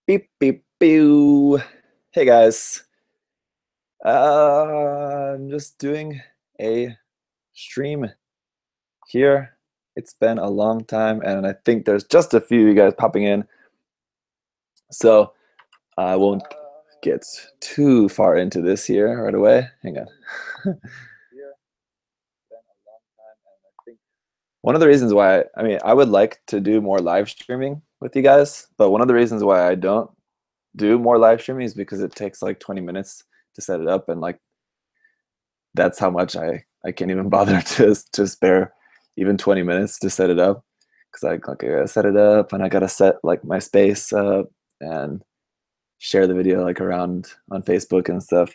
Beep, beep, pew. Hey guys. I'm just doing a stream here. It's been a long time, and I think there's just a few of you guys popping in. So I won't get too far into this here right away. Hang on. One of the reasons why, I would like to do more live streaming with you guys, but one of the reasons why I don't do more live streaming is because it takes like 20 minutes to set it up, and like that's how much I can't even bother to spare even 20 minutes to set it up, because I gotta set it up and I gotta set like my space up and share the video like around on Facebook and stuff.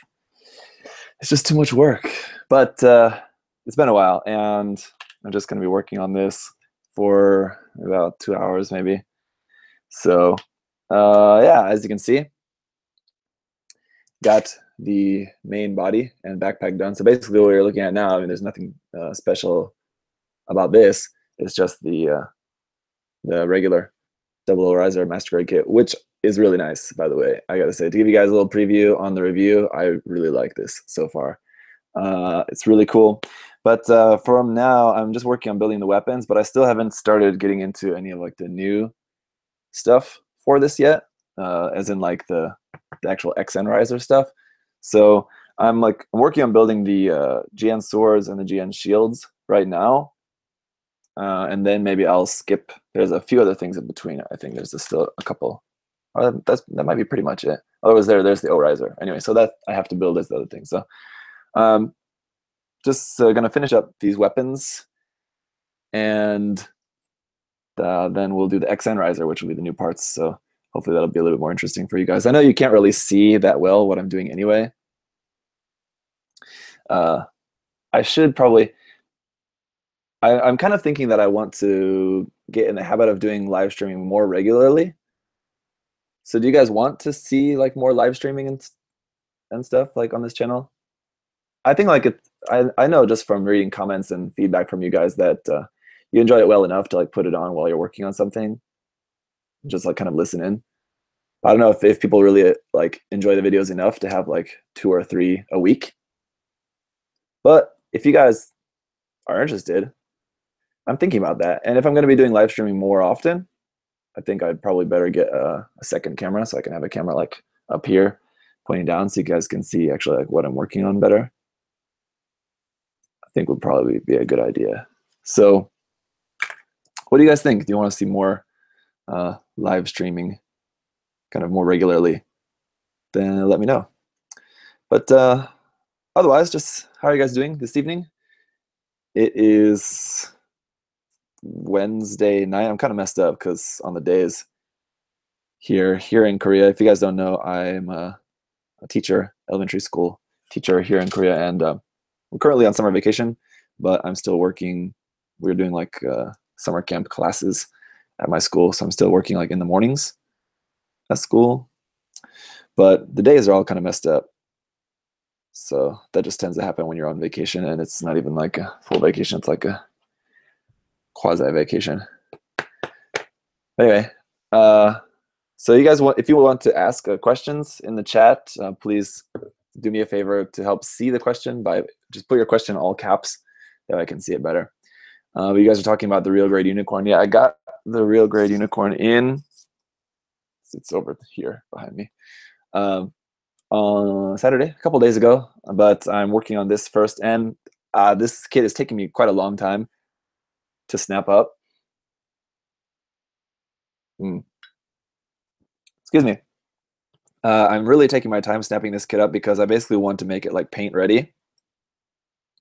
It's just too much work. But it's been a while, and I'm just gonna be working on this for about 2 hours maybe. So yeah, as you can see, got the main body and backpack done. So basically what you're looking at now, there's nothing special about this. It's just the regular double riser master grade kit, which is really nice, by the way. I gotta say, to give you guys a little preview on the review, I really like this so far. It's really cool. But from now, I'm just working on building the weapons, but I still haven't started getting into any of like the new stuff for this yet, as in like the actual XN riser stuff. So I'm working on building the GN swords and the GN shields right now. And then maybe I'll skip. There's a few other things in between. I think there's still a couple. That might be pretty much it. Otherwise, there's the O-riser. Anyway, so that I have to build as the other thing. So just gonna finish up these weapons, and then we'll do the XN riser, which will be the new parts. So hopefully that'll be a little bit more interesting for you guys. I know you can't really see that well what I'm doing anyway. I should probably. I'm kind of thinking that I want to get in the habit of doing live streaming more regularly. So do you guys want to see like more live streaming and stuff like on this channel? I think like I know just from reading comments and feedback from you guys that you enjoy it well enough to like put it on while you're working on something, just like kind of listen in. I don't know if people really like enjoy the videos enough to have like 2 or 3 a week. But if you guys are interested, I'm thinking about that. And if I'm going to be doing live streaming more often, I think I'd probably better get a second camera, so I can have a camera like up here pointing down so you guys can see actually like what I'm working on better. I think would probably be a good idea. So what do you guys think? Do you want to see more live streaming kind of more regularly? Then let me know. But otherwise, just how are you guys doing this evening? It is Wednesday night. I'm kind of messed up because on the days here in Korea, if you guys don't know, I'm a teacher, elementary school teacher here in Korea, and I'm currently on summer vacation, but I'm still working. We're doing like summer camp classes at my school, so I'm still working like in the mornings at school, but the days are all kind of messed up. So that just tends to happen when you're on vacation, and it's not even like a full vacation, it's like a quasi vacation. Anyway, so you guys if you want to ask questions in the chat, please do me a favor to help see the question by just put your question in all caps, that I can see it better. But you guys are talking about the real grade unicorn. Yeah, I got the real grade unicorn in. It's over here behind me. On Saturday, a couple days ago, but I'm working on this first, and this kit is taking me quite a long time to snap up. Excuse me. I'm really taking my time snapping this kit up because I basically want to make it like paint ready,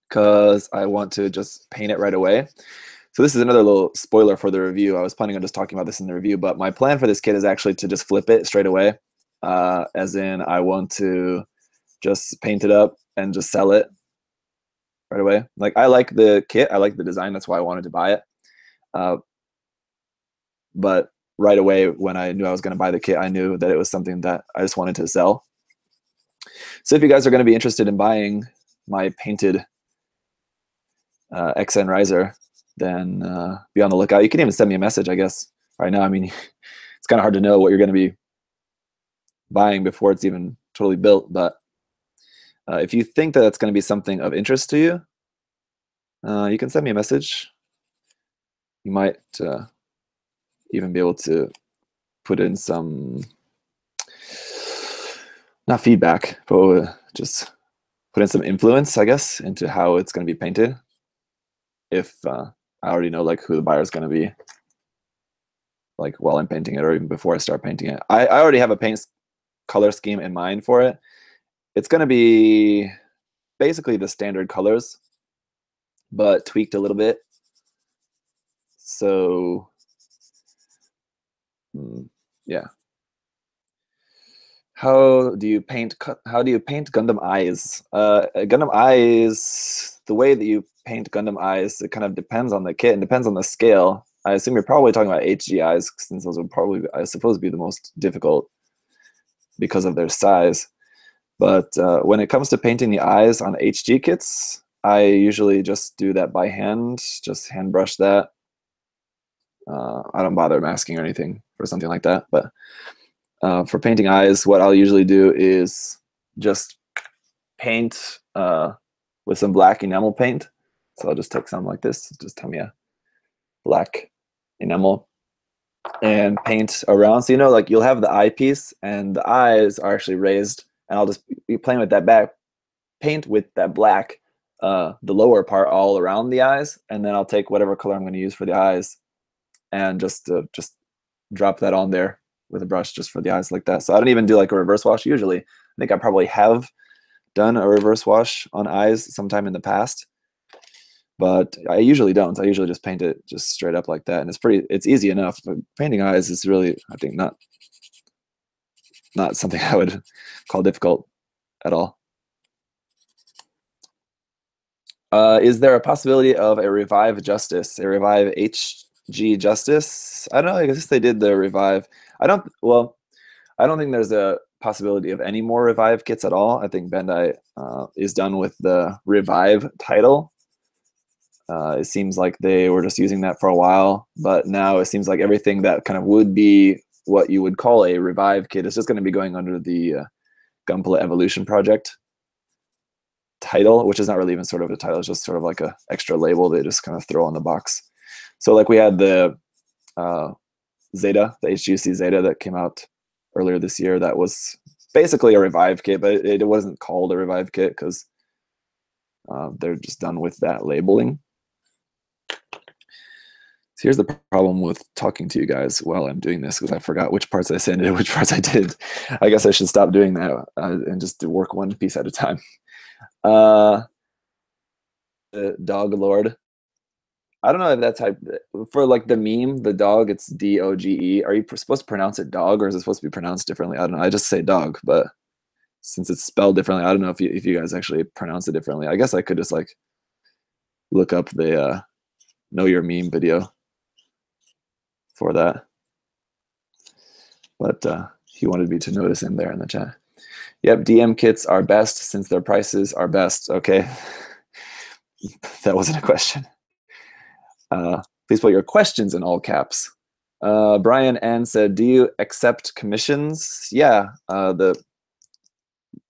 because I want to just paint it right away. So this is another little spoiler for the review. I was planning on just talking about this in the review, but my plan for this kit is actually to just flip it straight away, as in I want to just paint it up and just sell it right away. Like, I like the kit, I like the design, that's why I wanted to buy it. But right away when I knew I was going to buy the kit, I knew that it was something that I just wanted to sell. So if you guys are going to be interested in buying my painted XN riser, then be on the lookout. You can even send me a message, I guess, right now. I mean, it's kind of hard to know what you're going to be buying before it's even totally built. But if you think that it's going to be something of interest to you, you can send me a message. You might even be able to put in some, not feedback, but just put in some influence, I guess, into how it's going to be painted. If I already know like who the buyer is going to be, like while I'm painting it, or even before I start painting it. I already have a paint color scheme in mind for it. It's going to be basically the standard colors, but tweaked a little bit. So yeah. How do you paint Gundam eyes? Gundam eyes, the way that you paint Gundam eyes, it kind of depends on the kit and depends on the scale. I assume you're probably talking about HG eyes, since those would probably, I suppose, be the most difficult because of their size. But when it comes to painting the eyes on HG kits, I usually just do that by hand, just hand brush that. I don't bother masking or anything for something like that. But for painting eyes, what I'll usually do is just paint with some black enamel paint. So I'll just take some like this, just Tamiya black enamel, and paint around. So, you know, like you'll have the eyepiece and the eyes are actually raised, and I'll just be playing with that back, paint with that black, the lower part all around the eyes, and then I'll take whatever color I'm going to use for the eyes and just drop that on there with a brush just for the eyes like that. So I don't even do like a reverse wash usually. I think I probably have done a reverse wash on eyes sometime in the past, but I usually don't. I usually just paint it just straight up like that, and it's easy enough. But painting eyes is really, I think, not something I would call difficult at all. Is there a possibility of a revive Justice, a revive HG Justice? I don't know. I guess they did the revive. I don't think there's a possibility of any more revive kits at all. I think Bandai is done with the revive title. It seems like they were just using that for a while, but now it seems like everything that kind of would be what you would call a revive kit is just going to be going under the Gunpla Evolution Project title, which is not really even sort of a title. It's just sort of like a extra label they just kind of throw on the box. So like we had the Zeta, the HGC Zeta that came out earlier this year. That was basically a revive kit, but it wasn't called a revive kit because they're just done with that labeling. So here's the problem with talking to you guys while I'm doing this, because I forgot which parts I said and which parts I did. I guess I should stop doing that and just work one piece at a time. The Dog Lord. I don't know if that's how, for like the meme, the dog, it's DOGE. Are you supposed to pronounce it dog, or is it supposed to be pronounced differently? I don't know. I just say dog, but since it's spelled differently, I don't know if you guys actually pronounce it differently. I guess I could just like look up the Know Your Meme video for that. But he wanted me to notice him there in the chat. Yep, DM kits are best since their prices are best. Okay. That wasn't a question. Please put your questions in all caps. Brian N said, do you accept commissions? Yeah,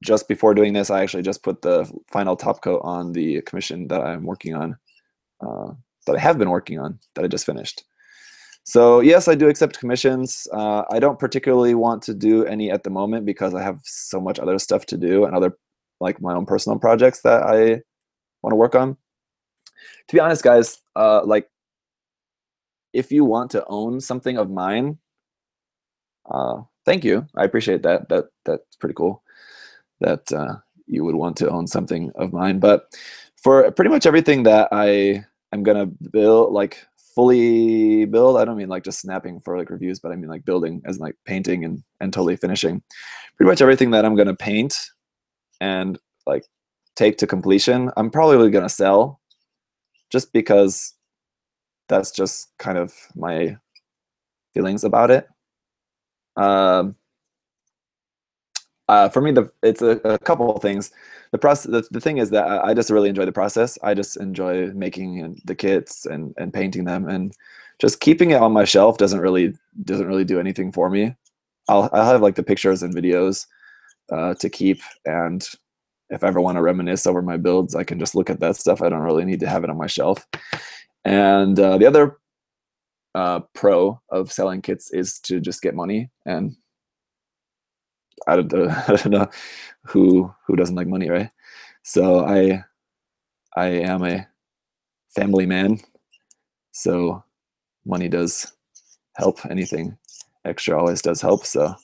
just before doing this, I actually just put the final top coat on the commission that I'm working on, that I have been working on, that I just finished. So yes, I do accept commissions. I don't particularly want to do any at the moment because I have so much other stuff to do and other, like my own personal projects that I want to work on. To be honest, guys, like if you want to own something of mine, thank you. I appreciate that. That's pretty cool that you would want to own something of mine. But for pretty much everything that I am gonna build, like fully build, I don't mean like just snapping for like reviews, but I mean like building as in like painting and totally finishing. Pretty much everything that I'm gonna paint and like take to completion, I'm probably gonna sell, just because that's just kind of my feelings about it. For me, it's a couple of things. The process, the thing is that I just really enjoy the process. I just enjoy making the kits and painting them, and just keeping it on my shelf doesn't really do anything for me. I'll have like the pictures and videos to keep, and if I ever want to reminisce over my builds, I can just look at that stuff. I don't really need to have it on my shelf. And the other pro of selling kits is to just get money, and I don't know who doesn't like money, right? So I am a family man, so money does help. Anything extra always does help. So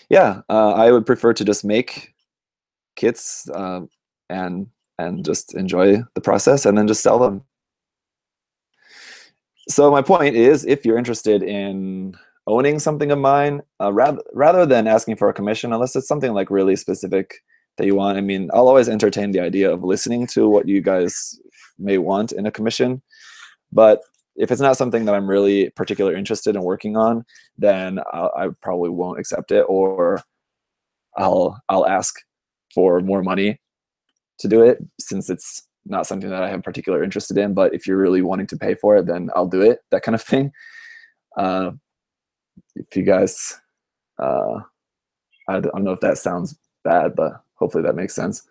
yeah, I would prefer to just make kits and just enjoy the process and then just sell them. So my point is, if you're interested in owning something of mine, rather than asking for a commission, unless it's something like really specific that you want, I mean, I'll always entertain the idea of listening to what you guys may want in a commission. But if it's not something that I'm really particularly interested in working on, then I probably won't accept it, or I'll ask for more money to do it, since it's not something that I have particular interested in. But if you're really wanting to pay for it, then I'll do it, that kind of thing. If you guys, I don't know if that sounds bad, but hopefully that makes sense.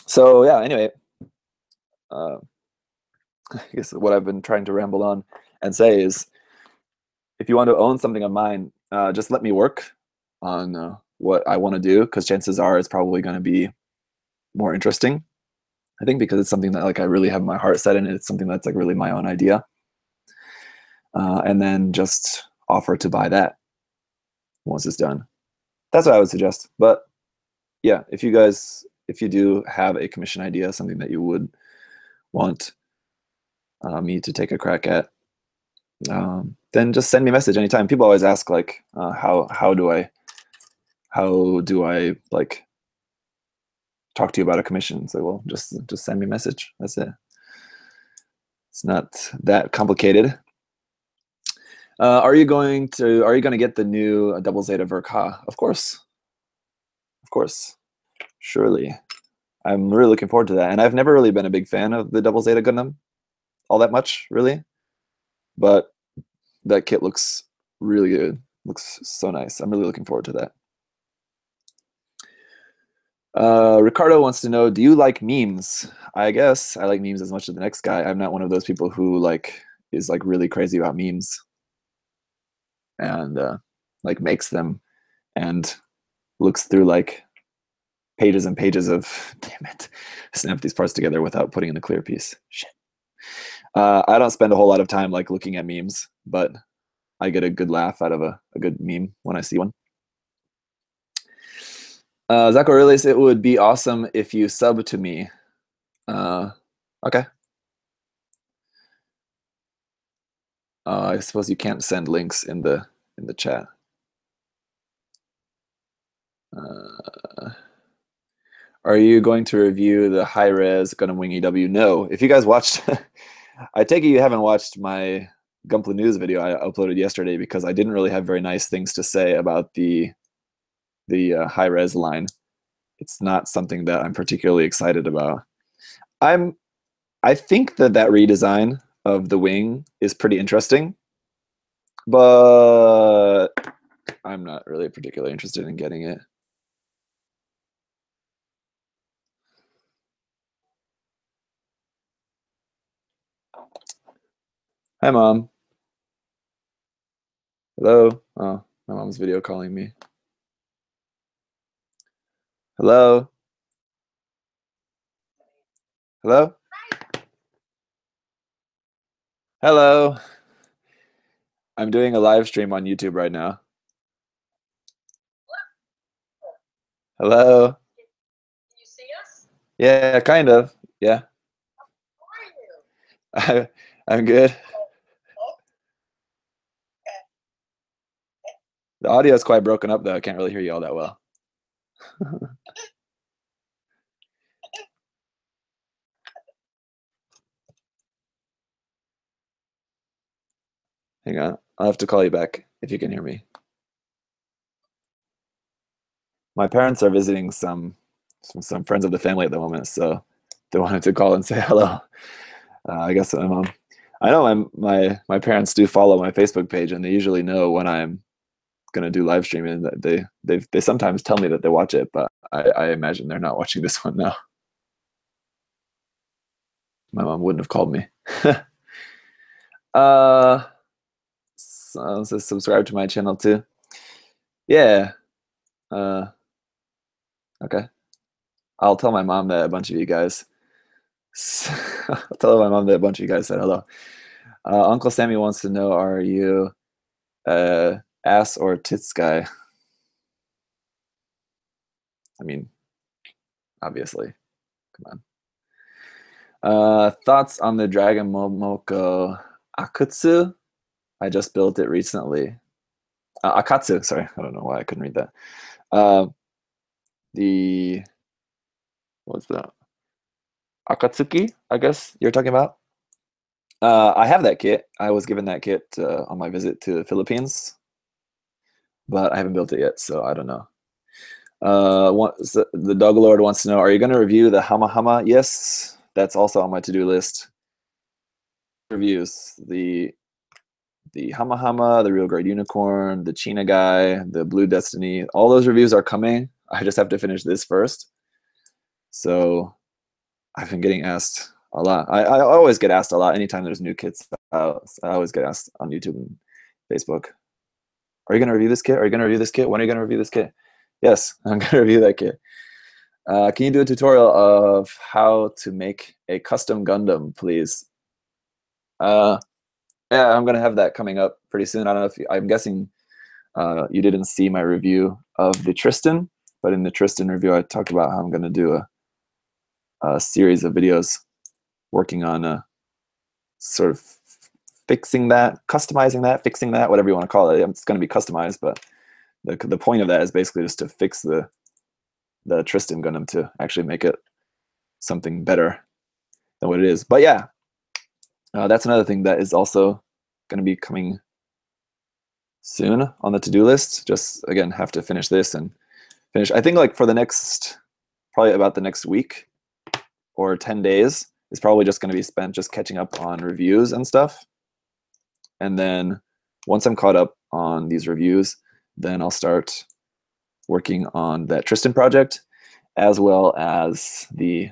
So yeah, anyway, I guess what I've been trying to ramble on and say is, if you want to own something of mine, just let me work on what I want to do, because chances are it's probably going to be more interesting. I think because it's something that like I really have my heart set in. It's something that's like really my own idea, and then just offer to buy that once it's done. That's what I would suggest. But yeah, if you do have a commission idea, something that you would want me to take a crack at, then just send me a message anytime. People always ask like, how do I like talk to you about a commission? So well, just send me a message. That's it. It's not that complicated. Are you going to get the new Double Zeta Verka? Of course, surely. I'm really looking forward to that, and I've never really been a big fan of the Double Zeta Gundam all that much, really. But that kit looks really good. Looks so nice. I'm really looking forward to that. Ricardo wants to know, do you like memes? I guess I like memes as much as the next guy. I'm not one of those people who is really crazy about memes and like makes them and looks through like pages and pages of damn it, snap these parts together without putting in the clear piece. Shit. I don't spend a whole lot of time like looking at memes, but I get a good laugh out of a good meme when I see one. ZakuAurelius, it would be awesome if you sub to me. Okay. I suppose you can't send links in the chat. Are you going to review the high-res Gundam Wing EW? No. If you guys watched, I take it you haven't watched my Gunpla News video I uploaded yesterday, because I didn't really have very nice things to say about the high-res line. It's not something that I'm particularly excited about. I think that redesign of the wing is pretty interesting, but I'm not really particularly interested in getting it. Hi, Mom. Hello? Oh, my mom's video calling me. Hello? Hello? Hello? I'm doing a live stream on YouTube right now. Hello? Can you see us? Yeah, kind of. Yeah. How are you? I'm good. The audio is quite broken up, though. I can't really hear you all that well. Hang on. I'll have to call you back if you can hear me. My parents are visiting some friends of the family at the moment, so they wanted to call and say hello. I guess my mom. I know my parents do follow my Facebook page, and they usually know when I'm gonna do live streaming. That they sometimes tell me that they watch it, but I imagine they're not watching this one now. My mom wouldn't have called me. So subscribe to my channel too. Yeah. Uh, okay. I'll tell my mom that a bunch of you guys. I'll tell my mom that a bunch of you guys said hello. Uncle Sammy wants to know: are you ass or tits guy? I mean, obviously. Come on. Thoughts on the Dragon Momoko Akutsu? I just built it recently. Akatsu, sorry. I don't know why I couldn't read that. The, what's that? Akatsuki, I guess you're talking about? I have that kit. I was given that kit on my visit to the Philippines, but I haven't built it yet, so I don't know. The Dog Lord wants to know: are you going to review the Hama Hama? Yes, that's also on my to-do list. Reviews: the Hama Hama, the Real Guard Unicorn, the China Guy, the Blue Destiny. All those reviews are coming. I just have to finish this first. So I've been getting asked a lot. I always get asked a lot anytime there's new kits out. I always get asked on YouTube and Facebook: are you going to review this kit? Are you going to review this kit? When are you going to review this kit? Yes, I'm going to review that kit. Can you do a tutorial of how to make a custom Gundam, please? Yeah, I'm going to have that coming up pretty soon. I don't know if I'm guessing you didn't see my review of the Tristan, but in the Tristan review, I talked about how I'm going to do a series of videos working on sort of fixing that, customizing that, fixing that, whatever you want to call it. It's going to be customized, but the point of that is basically just to fix the Tristan Gundam to actually make it something better than what it is. But yeah, that's another thing that is also going to be coming soon on the to-do list. Just again, have to finish this and finish. I think like for the next, probably about the next week or 10 days is probably just going to be spent just catching up on reviews and stuff. And then once I'm caught up on these reviews, then I'll start working on that Tristan project, as well as the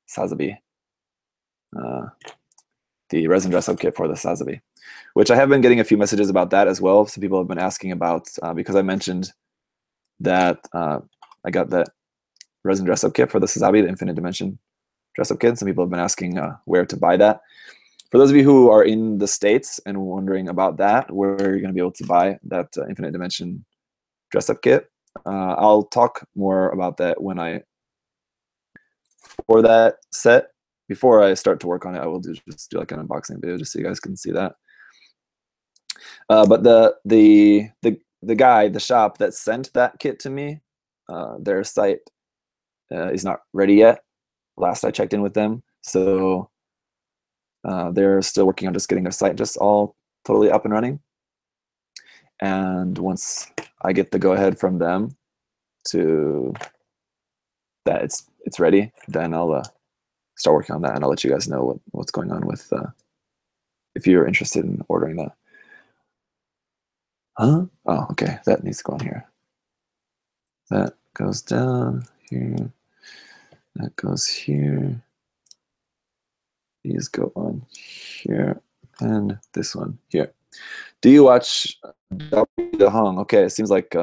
Sazabi, the resin dress-up kit for the Sazabi, which I have been getting a few messages about that as well. Some people have been asking about, because I mentioned that I got that resin dress-up kit for the Sazabi, the Infinite Dimension dress-up kit. Some people have been asking where to buy that. For those of you who are in the States and wondering about that, where you're going to be able to buy that Infinite Dimension dress-up kit, I'll talk more about that when for that set. Before I start to work on it, I will just do like an unboxing video just so you guys can see that. But the guy, the shop that sent that kit to me, their site is not ready yet. Last I checked in with them, so they're still working on just getting their site just all totally up and running. And once I get the go-ahead from them to that it's ready, then I'll start working on that, and I'll let you guys know what's going on with if you're interested in ordering that. Huh? Oh, okay. That needs to go on here. That goes down here. That goes here. These go on here, and this one here. Do you watch the Hong? Okay, it seems like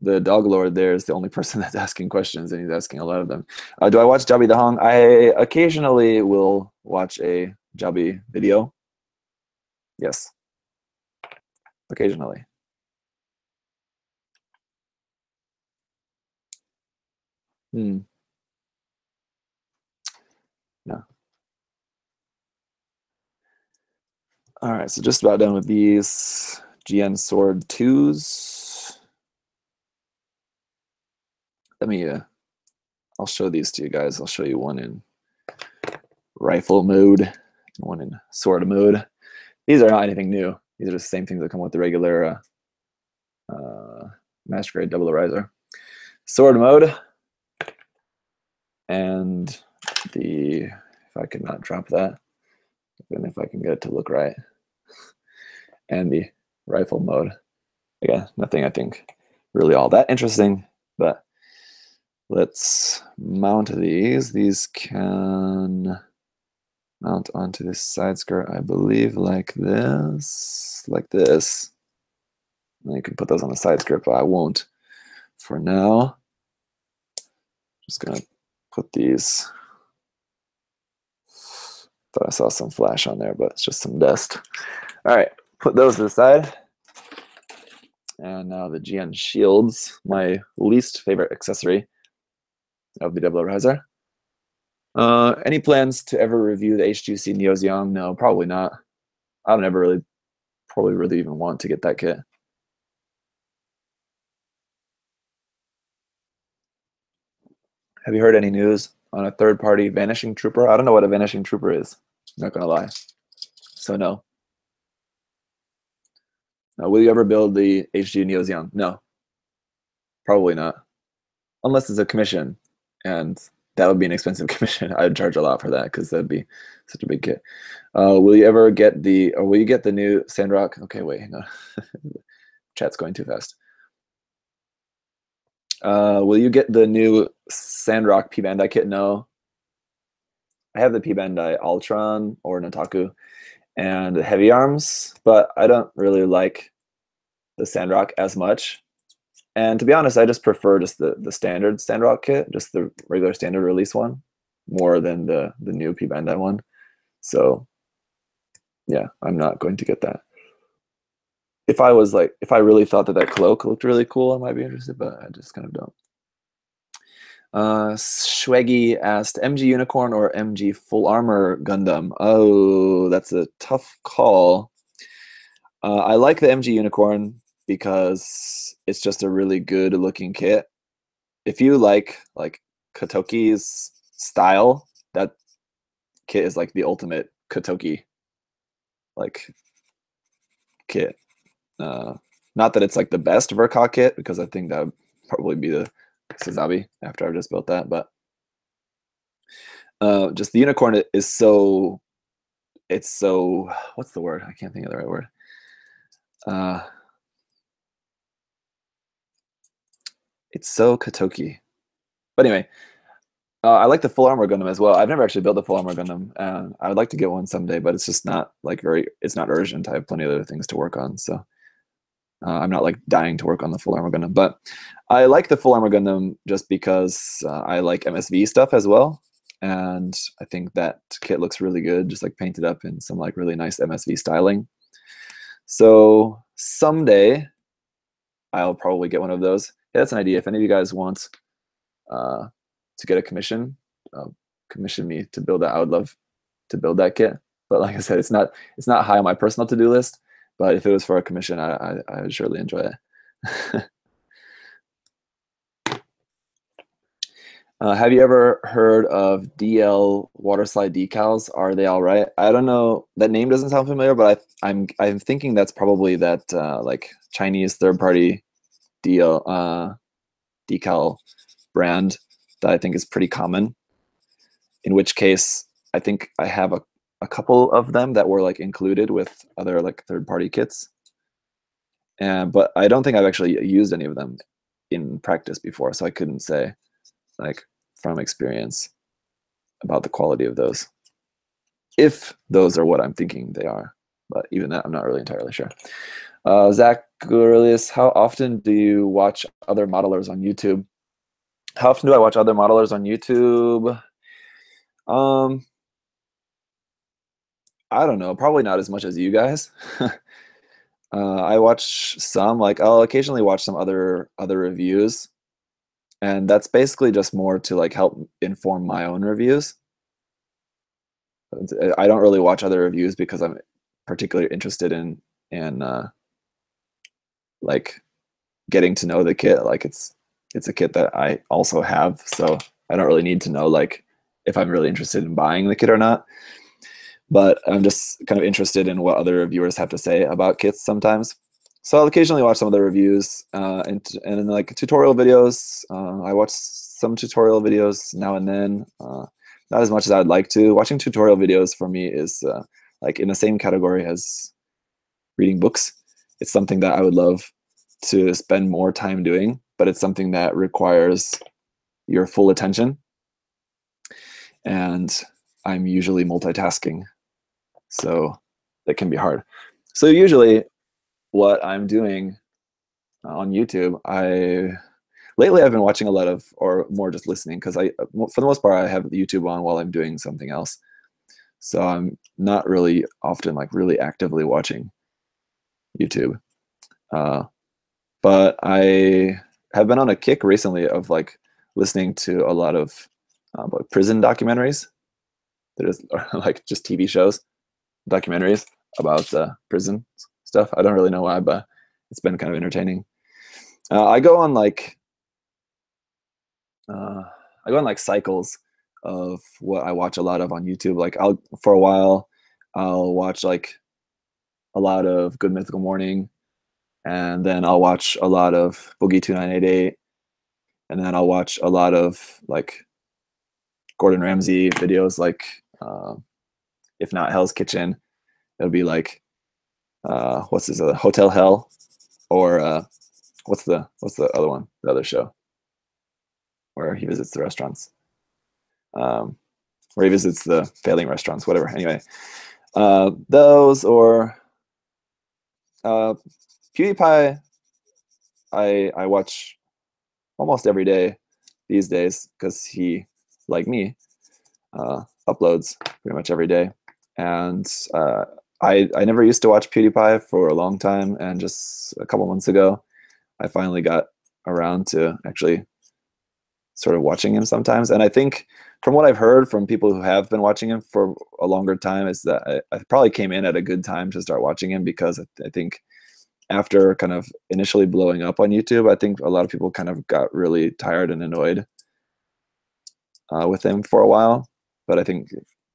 the Dog Lord there is the only person that's asking questions, and he's asking a lot of them. Do I watch Jabi the Hong? I occasionally will watch a Jabi video. Yes, occasionally. No. All right, so just about done with these GN Sword 2s. Let me, I'll show these to you guys. I'll show you one in rifle mode, one in sword mode. These are not anything new. These are the same things that come with the regular Master Grade Double Riser. Sword mode, and if I could not drop that, And if I can get it to look right. And the rifle mode. Again, nothing I think really all that interesting, but let's mount these. These can mount onto this side skirt, I believe, like this. Like this. And you can put those on the side skirt, but I won't for now. Just gonna put these. Thought I saw some flash on there, but it's just some dust. All right, put those to the side. And now the GN shields, my least favorite accessory of the Double Riser. Any plans to ever review the H2C Neo's Young? No, probably not. I don't ever probably really even want to get that kit. Have you heard any news on a third-party Vanishing Trooper? I don't know what a Vanishing Trooper is. I'm not gonna lie. So no. Will you ever build the HG Neo's Young? No. Probably not. Unless it's a commission, and that would be an expensive commission. I'd charge a lot for that because that'd be such a big kit. Will you ever get the, or will you get the new Sandrock? Okay, wait, hang on. Chat's going too fast. Will you get the new Sandrock P Bandai kit? No. I have the P Bandai Ultron or Nataku and the Heavy Arms, but I don't really like the Sandrock as much. And to be honest, I just prefer just the standard Sandrock kit, just the regular standard release one, more than the new P Bandai one. So yeah, I'm not going to get that. If I really thought that cloak looked really cool, I might be interested, but I just kind of don't. Schweggy asked, MG Unicorn or MG Full Armor Gundam? Oh, that's a tough call. I like the MG Unicorn because it's just a really good looking kit. If you like Kotoki's style, that kit is like the ultimate Kotoki kit. Not that it's like the best Verka kit, because I think that would probably be the Suzabi after I've just built that, but just the Unicorn is so, it's so, what's the word? I can't think of the right word. It's so Kotoki. But anyway, I like the Full Armor Gundam as well. I've never actually built a Full Armor Gundam, and I would like to get one someday, but it's just not like it's not urgent. I have plenty of other things to work on, so I'm not like dying to work on the Full Armor Gundam. But I like the Full Armor Gundam just because I like MSV stuff as well, and I think that kit looks really good, just like painted up in some like really nice MSV styling. So someday I'll probably get one of those. Yeah, that's an idea. If any of you guys want to get a commission, commission me to build that. I would love to build that kit. But like I said, it's not high on my personal to-do list. But if it was for a commission, I would surely enjoy it. Have you ever heard of DL waterslide decals? Are they all right? I don't know. That name doesn't sound familiar, but I'm thinking that's probably that like Chinese third-party DL decal brand that I think is pretty common. In which case, I think I have a couple of them that were like included with other like third-party kits. But I don't think I've actually used any of them in practice before, so I couldn't say like from experience about the quality of those, if those are what I'm thinking they are. But even that, I'm not really entirely sure. ZakuAurelius, how often do you watch other modelers on YouTube? How often do I watch other modelers on YouTube? I don't know, probably not as much as you guys. I watch some, like I'll occasionally watch some other reviews, and that's basically just more to like help inform my own reviews. I don't really watch other reviews because I'm particularly interested in like getting to know the kit. Like it's a kit that I also have, so I don't really need to know like if I'm really interested in buying the kit or not. But I'm just kind of interested in what other reviewers have to say about kits sometimes. So I'll occasionally watch some of the reviews and like tutorial videos. I watch some tutorial videos now and then, not as much as I'd like to. Watching tutorial videos for me is like in the same category as reading books. It's something that I would love to spend more time doing, but it's something that requires your full attention. And I'm usually multitasking, so it can be hard. So usually what I'm doing on YouTube, lately I've been watching a lot of, or more just listening, because for the most part I have YouTube on while I'm doing something else. So I'm not really often like really actively watching YouTube. But I have been on a kick recently of like listening to a lot of like prison documentaries. There's like just TV shows, documentaries about prison stuff. I don't really know why, but it's been kind of entertaining. I go on like cycles of what I watch a lot of on YouTube. Like for a while I'll watch like a lot of Good Mythical Morning, and then I'll watch a lot of Boogie 2988, and then I'll watch a lot of like Gordon Ramsay videos, like if not Hell's Kitchen, it'll be like what's this other, Hotel Hell, or what's the other one, the other show where he visits the restaurants, where he visits the failing restaurants, whatever. Anyway, those, or PewDiePie, I watch almost every day these days because he, like me, uploads pretty much every day. And I never used to watch PewDiePie for a long time, and just a couple months ago I finally got around to actually sort of watching him sometimes. And I think from what I've heard from people who have been watching him for a longer time is that I probably came in at a good time to start watching him, because I think after kind of initially blowing up on YouTube, I think a lot of people kind of got really tired and annoyed with him for a while. But I think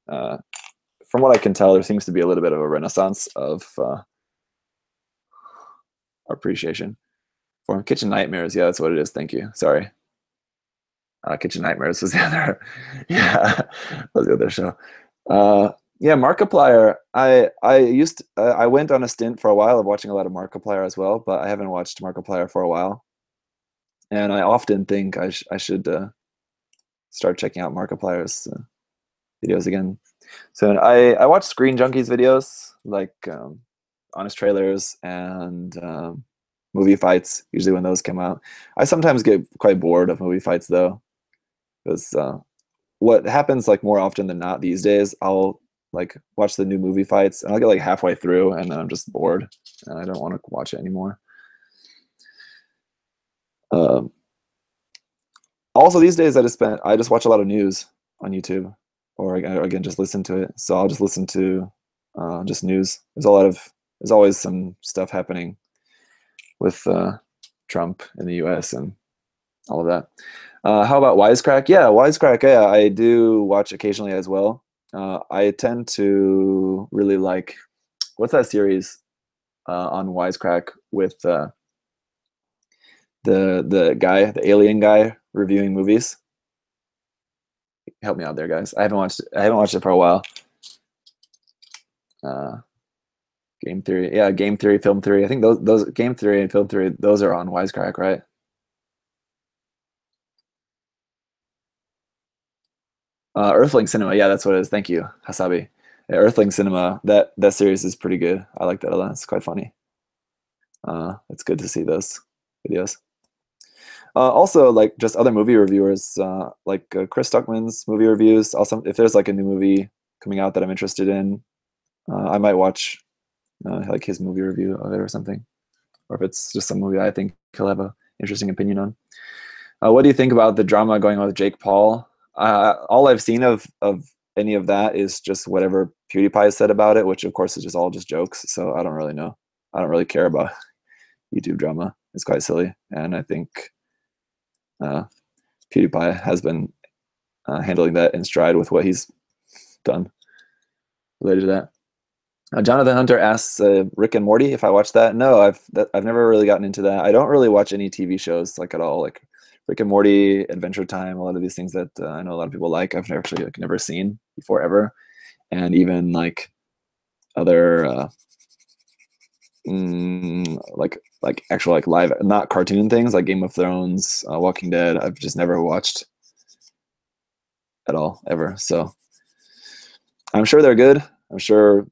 from what I can tell, there seems to be a little bit of a renaissance of appreciation for him. Kitchen Nightmares, yeah, that's what it is. Thank you. Sorry. Kitchen Nightmares was the other, yeah, was the other show. Yeah, Markiplier. I went on a stint for a while of watching a lot of Markiplier as well, but I haven't watched Markiplier for a while, and I often think I should start checking out Markiplier's videos again. So I watch Screen Junkies videos, like Honest Trailers and movie fights, usually when those come out. I sometimes get quite bored of movie fights though, because what happens like more often than not these days, I'll like watch the new movie fights and I'll get like halfway through and then I'm just bored and I don't want to watch it anymore. Also these days I just watch a lot of news on YouTube, or again just listen to it. So I'll just listen to just news. There's always some stuff happening with Trump in the US and all of that. How about Wisecrack? Yeah, Wisecrack, yeah, I do watch occasionally as well. I tend to really like, what's that series on Wisecrack with the guy, the alien guy reviewing movies? Help me out there, guys. I haven't watched it for a while. Game Theory, yeah, Game Theory, Film Theory. I think those Game Theory and Film Theory, those are on Wisecrack, right? Earthling Cinema, yeah, that's what it is. Thank you, Hasabi. Yeah, Earthling Cinema, that series is pretty good. I like that a lot. It's quite funny. It's good to see those videos. Also, like just other movie reviewers, like Chris Stuckman's movie reviews. Also, if there's like a new movie coming out that I'm interested in, I might watch like his movie review of it or something. Or if it's just some movie I think he'll have an interesting opinion on. What do you think about the drama going on with Jake Paul? All I've seen of any of that is just whatever PewDiePie said about it, which of course is just all just jokes. So I don't really know. I don't really care about YouTube drama. It's quite silly, and I think PewDiePie has been handling that in stride with what he's done related to that. Jonathan Hunter asks Rick and Morty if I watch that. No, I've never really gotten into that. I don't really watch any TV shows like at all. Like Rick and Morty, Adventure Time, a lot of these things that I know a lot of people like. I've actually never seen before ever, and even like other like actual like live, not cartoon things like Game of Thrones, Walking Dead. I've just never watched at all ever. So I'm sure they're good. I'm sure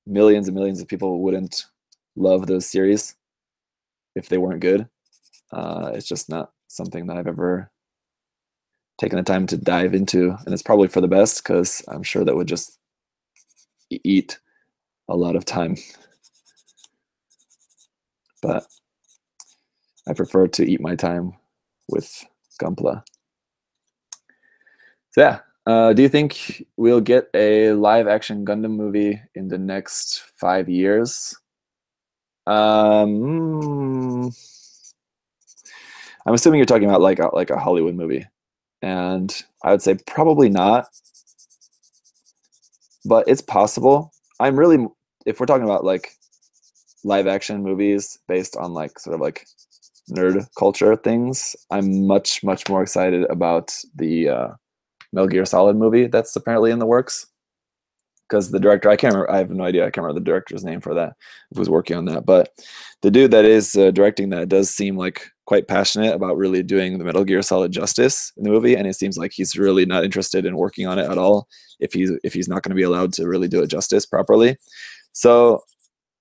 millions and millions of people wouldn't love those series if they weren't good. It's just not something that I've ever taken the time to dive into, and it's probably for the best because I'm sure that would just eat a lot of time. But I prefer to eat my time with Gunpla. So yeah, do you think we'll get a live action Gundam movie in the next 5 years? I'm assuming you're talking about like a Hollywood movie, and I would say probably not, but it's possible. I'm really, if we're talking about like live action movies based on like sort of like nerd culture things, I'm much more excited about the Metal Gear Solid movie that's apparently in the works. Because the director, I can't remember, I have no idea, I can't remember the director's name for that, who was working on that. But the dude that is directing that does seem like quite passionate about really doing the Metal Gear Solid justice in the movie, and it seems like he's really not interested in working on it at all if he's not going to be allowed to really do it justice properly. So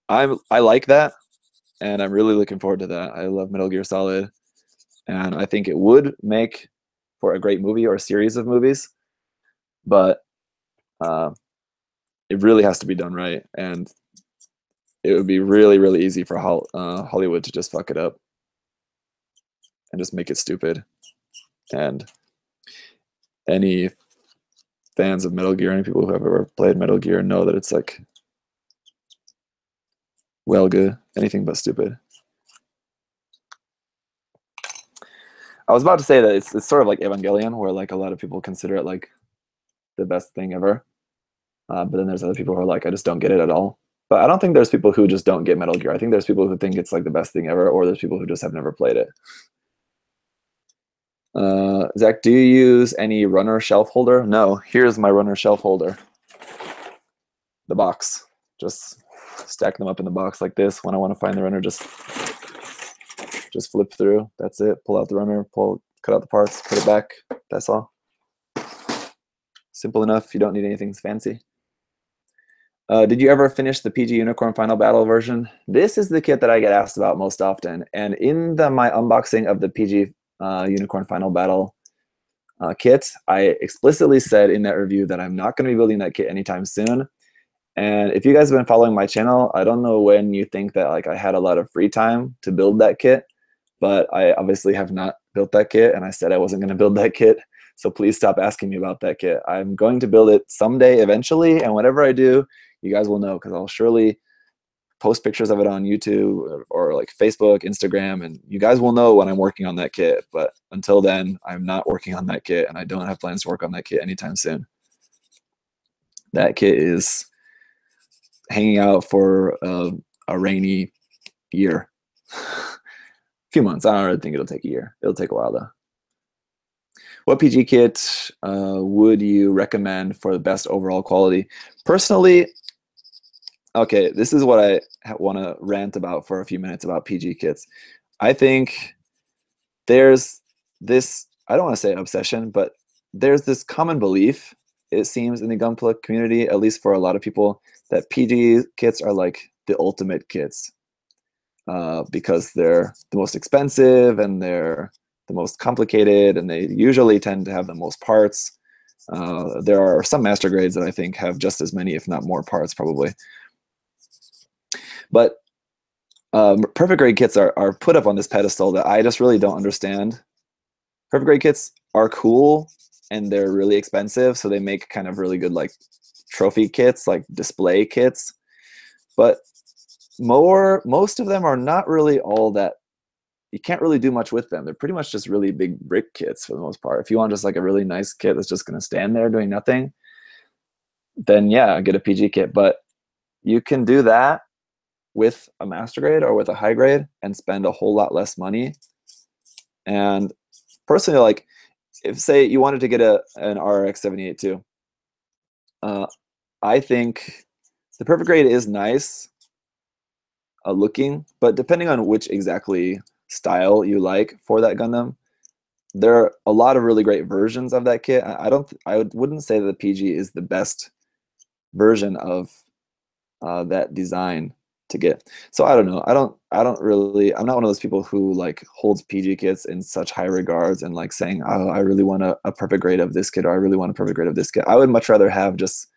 I like that, and I'm really looking forward to that. I love Metal Gear Solid, and I think it would make for a great movie or a series of movies, but it really has to be done right, and it would be really easy for Hollywood to just fuck it up and just make it stupid. And any fans of Metal Gear, any people who have ever played Metal Gear know that it's like, well, good, anything but stupid. I was about to say that it's sort of like Evangelion, where like a lot of people consider it like the best thing ever, but then there's other people who are like, I just don't get it at all. But I don't think there's people who just don't get Metal Gear. I think there's people who think it's like the best thing ever, or there's people who just have never played it. Zach, do you use any runner shelf holder? No, here's my runner shelf holder. The box. Just stack them up in the box like this. When I want to find the runner, just flip through. That's it. Pull out the runner, cut out the parts, put it back. That's all. Simple enough. You don't need anything fancy. Did you ever finish the PG Unicorn Final Battle version? This is the kit that I get asked about most often. And in my unboxing of the PG Unicorn Final Battle kit, I explicitly said in that review that I'm not going to be building that kit anytime soon. And if you guys have been following my channel, I don't know when you think that like I had a lot of free time to build that kit, but I obviously have not built that kit, and I said I wasn't going to build that kit. So please stop asking me about that kit. I'm going to build it someday eventually, and whenever I do, you guys will know, because I'll surely post pictures of it on YouTube or like Facebook, Instagram, and you guys will know when I'm working on that kit. But until then, I'm not working on that kit, and I don't have plans to work on that kit anytime soon. That kit is hanging out for a rainy year. A few months. I don't really think it'll take a year. It'll take a while though. What PG kit would you recommend for the best overall quality? Personally, okay, this is what I want to rant about for a few minutes about PG kits. I think there's this, I don't want to say obsession, but there's this common belief, it seems, in the Gunpla community, at least for a lot of people, that PG kits are like the ultimate kits because they're the most expensive and they're the most complicated, and they usually tend to have the most parts. There are some master grades that I think have just as many, if not more parts, probably. But perfect grade kits are put up on this pedestal that I just really don't understand. Perfect grade kits are cool, and they're really expensive, so they make kind of really good like trophy kits, like display kits. But most of them are not really all that. You can't really do much with them. They're pretty much just really big brick kits for the most part. If you want just like a really nice kit that's just going to stand there doing nothing, then yeah, get a PG kit. But you can do that with a master grade or with a high grade and spend a whole lot less money. And personally, like if say you wanted to get an RX 78 too, I think The perfect grade is nice looking, but depending on which exactly style you like for that Gundam, there are a lot of really great versions of that kit. I wouldn't say that the PG is the best version of that design to get. So I don't know. I don't really. I'm not one of those people who like holds PG kits in such high regards and like saying, oh, I really want a perfect grade of this kit, or I really want a perfect grade of this kit. I would much rather have just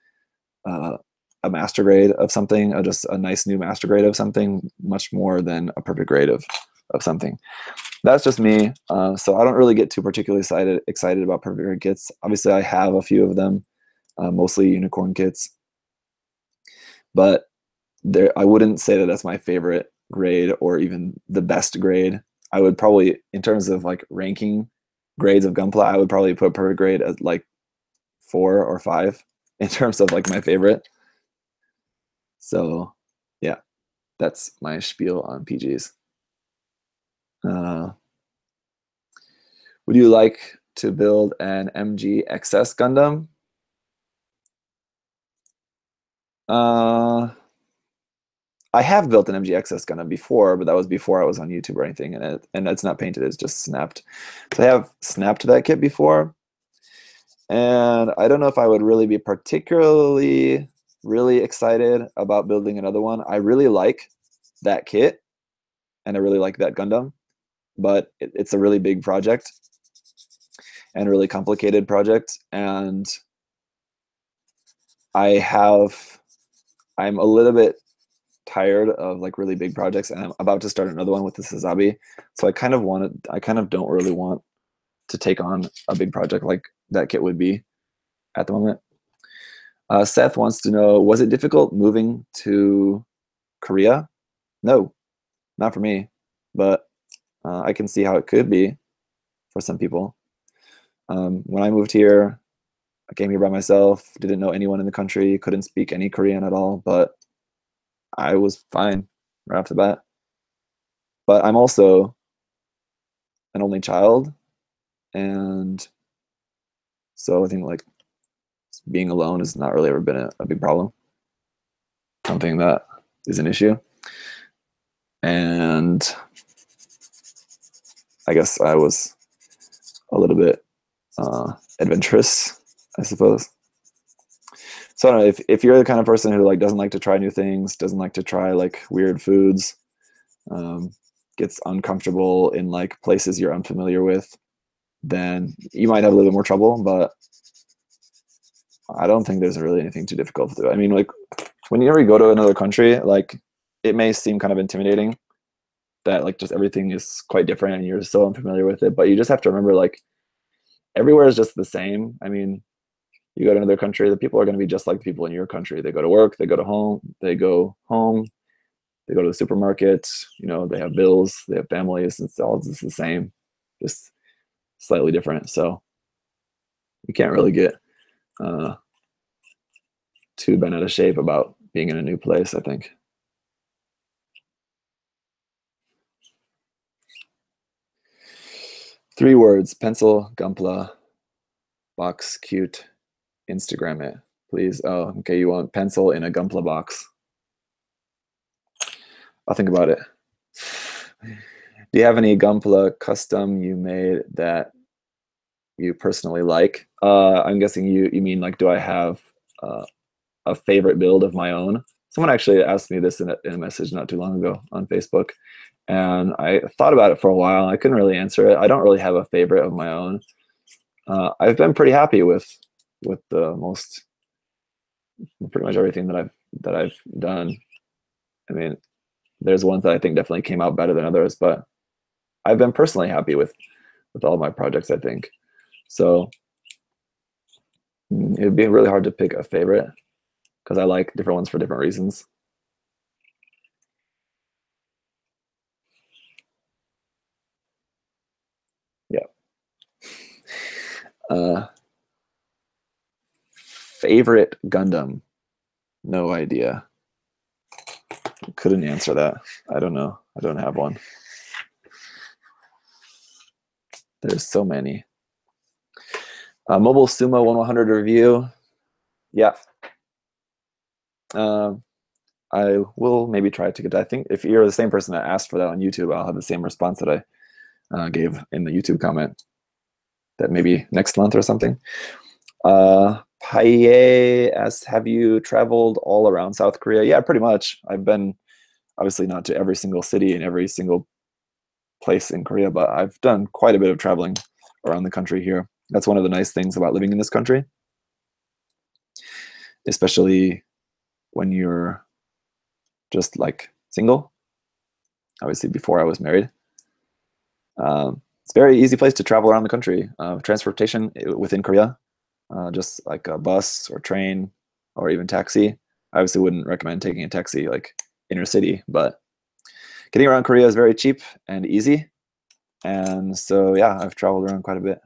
a master grade of something, or just a nice new master grade of something, much more than a perfect grade of something. That's just me. So I don't really get too particularly excited about perfect grade kits. Obviously, I have a few of them, mostly unicorn kits, but I wouldn't say that that's my favorite grade or even the best grade. I would probably, in terms of like ranking grades of Gunpla, I would probably put perfect grade at like 4 or 5 in terms of like my favorite. So yeah, that's my spiel on PGs. Would you like to build an MGXS Gundam? I have built an MGXS Gundam before, but that was before I was on YouTube or anything, and it's not painted, it's just snapped. So I have snapped that kit before, and I don't know if I would really be particularly really excited about building another one. I really like that kit, and I really like that Gundam, but it's a really big project and a really complicated project, and I'm a little bit tired of like really big projects, and I'm about to start another one with the Sazabi. So I kind of don't really want to take on a big project like that kit would be at the moment. Seth wants to know, was it difficult moving to Korea? No, not for me, but I can see how it could be for some people. When I moved here, I came here by myself, didn't know anyone in the country, couldn't speak any Korean at all, but I was fine right off the bat. But I'm also an only child, and so I think like being alone has not really ever been a big problem, something that is an issue. And I guess I was a little bit adventurous, I suppose. So I don't know, if you're the kind of person who like doesn't like to try new things, doesn't like to try like weird foods, gets uncomfortable in like places you're unfamiliar with, then you might have a little bit more trouble, but I don't think there's really anything too difficult to do. I mean, like whenever you go to another country, like it may seem kind of intimidating that like just everything is quite different and you're so unfamiliar with it, but you just have to remember like everywhere is just the same. I mean, you go to another country, the people are going to be just like the people in your country. They go to work, they go home, they go to the supermarket, you know, they have bills, they have families, it's all just the same, just slightly different. So you can't really get too bent out of shape about being in a new place, I think. Three words: pencil, Gunpla, box, cute, Instagram it, please. Oh, okay, you want pencil in a Gunpla box. I'll think about it. Do you have any Gunpla custom you made that you personally like? I'm guessing you mean like, do I have a favorite build of my own? Someone actually asked me this in a message not too long ago on Facebook, and I thought about it for a while. I couldn't really answer it. I don't really have a favorite of my own. I've been pretty happy with the most, pretty much everything that I've done. I mean, there's ones that I think definitely came out better than others, but I've been personally happy with all my projects, I think. So it would be really hard to pick a favorite because I like different ones for different reasons. Yeah. Favorite Gundam? No idea. Couldn't answer that. I don't know. I don't have one. There's so many. Mobile Sumo 100 review. Yeah. I will maybe try to get. I think if you're the same person that asked for that on YouTube, I'll have the same response that I gave in the YouTube comment. That maybe next month or something. Paye asks, have you traveled all around South Korea? Yeah, pretty much. I've been, obviously not to every single city and every single place in Korea, but I've done quite a bit of traveling around the country here. That's one of the nice things about living in this country, especially when you're just like single. Obviously, before I was married. It's a very easy place to travel around the country. Transportation within Korea, just like a bus or train or even taxi. I obviously wouldn't recommend taking a taxi like inner city, but getting around Korea is very cheap and easy. And so, yeah, I've traveled around quite a bit.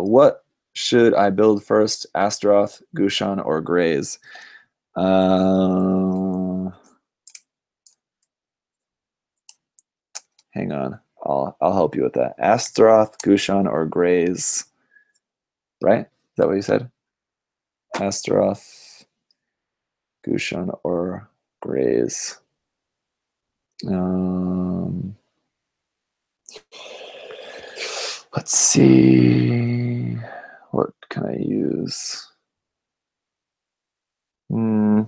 What should I build first? Astaroth, Gushan, or Graze? Hang on, I'll help you with that. Astaroth, Gushan, or Graze? Right? Is that what you said? Astaroth, Gushan, or Graze? Let's see. What can I use? I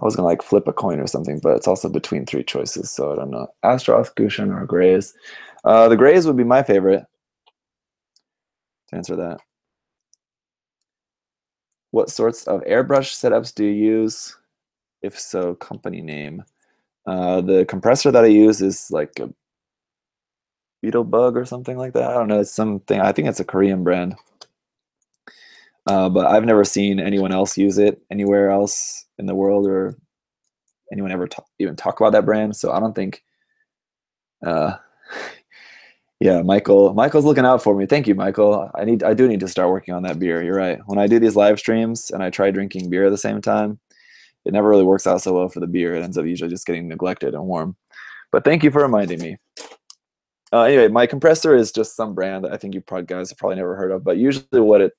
was gonna like flip a coin or something, but it's also between three choices, so I don't know. Astaroth, Gushan, or Graze? The Graze would be my favorite to answer that. What sorts of airbrush setups do you use? If so, company name. The compressor that I use is like a Beetlebug or something like that. I don't know. It's something. I think it's a Korean brand, but I've never seen anyone else use it anywhere else in the world, or anyone ever even talk about that brand. So I don't think. Yeah, Michael's looking out for me. Thank you, Michael. I do need to start working on that beer. You're right. When I do these live streams and I try drinking beer at the same time, it never really works out so well for the beer. It ends up usually just getting neglected and warm. But thank you for reminding me. Anyway, my compressor is just some brand that I think you guys have probably never heard of. But usually what it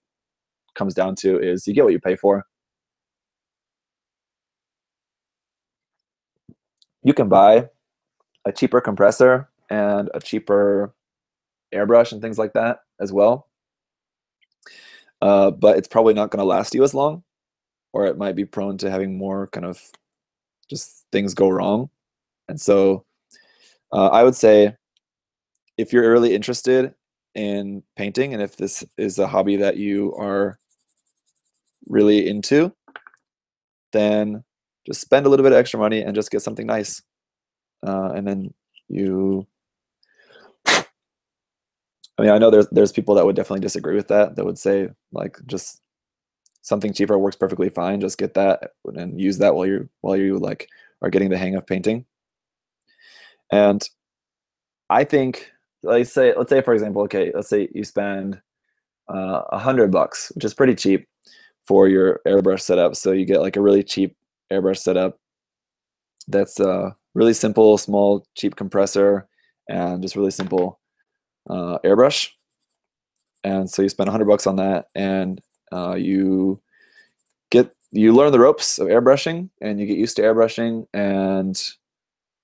comes down to is you get what you pay for. You can buy a cheaper compressor and a cheaper airbrush and things like that as well. But it's probably not going to last you as long, or it might be prone to having more kind of just things go wrong. And so I would say if you're really interested in painting, and if this is a hobby that you are really into, then just spend a little bit of extra money and just get something nice. And then I mean, I know there's people that would definitely disagree with that. That would say like just something cheaper works perfectly fine. Just get that and use that while you like are getting the hang of painting. And I think, let's say for example, okay, let's say you spend $100, which is pretty cheap for your airbrush setup. So you get like a really cheap airbrush setup that's really simple, small, cheap compressor, and just really simple airbrush. And so you spend $100 on that, and you learn the ropes of airbrushing, and you get used to airbrushing, and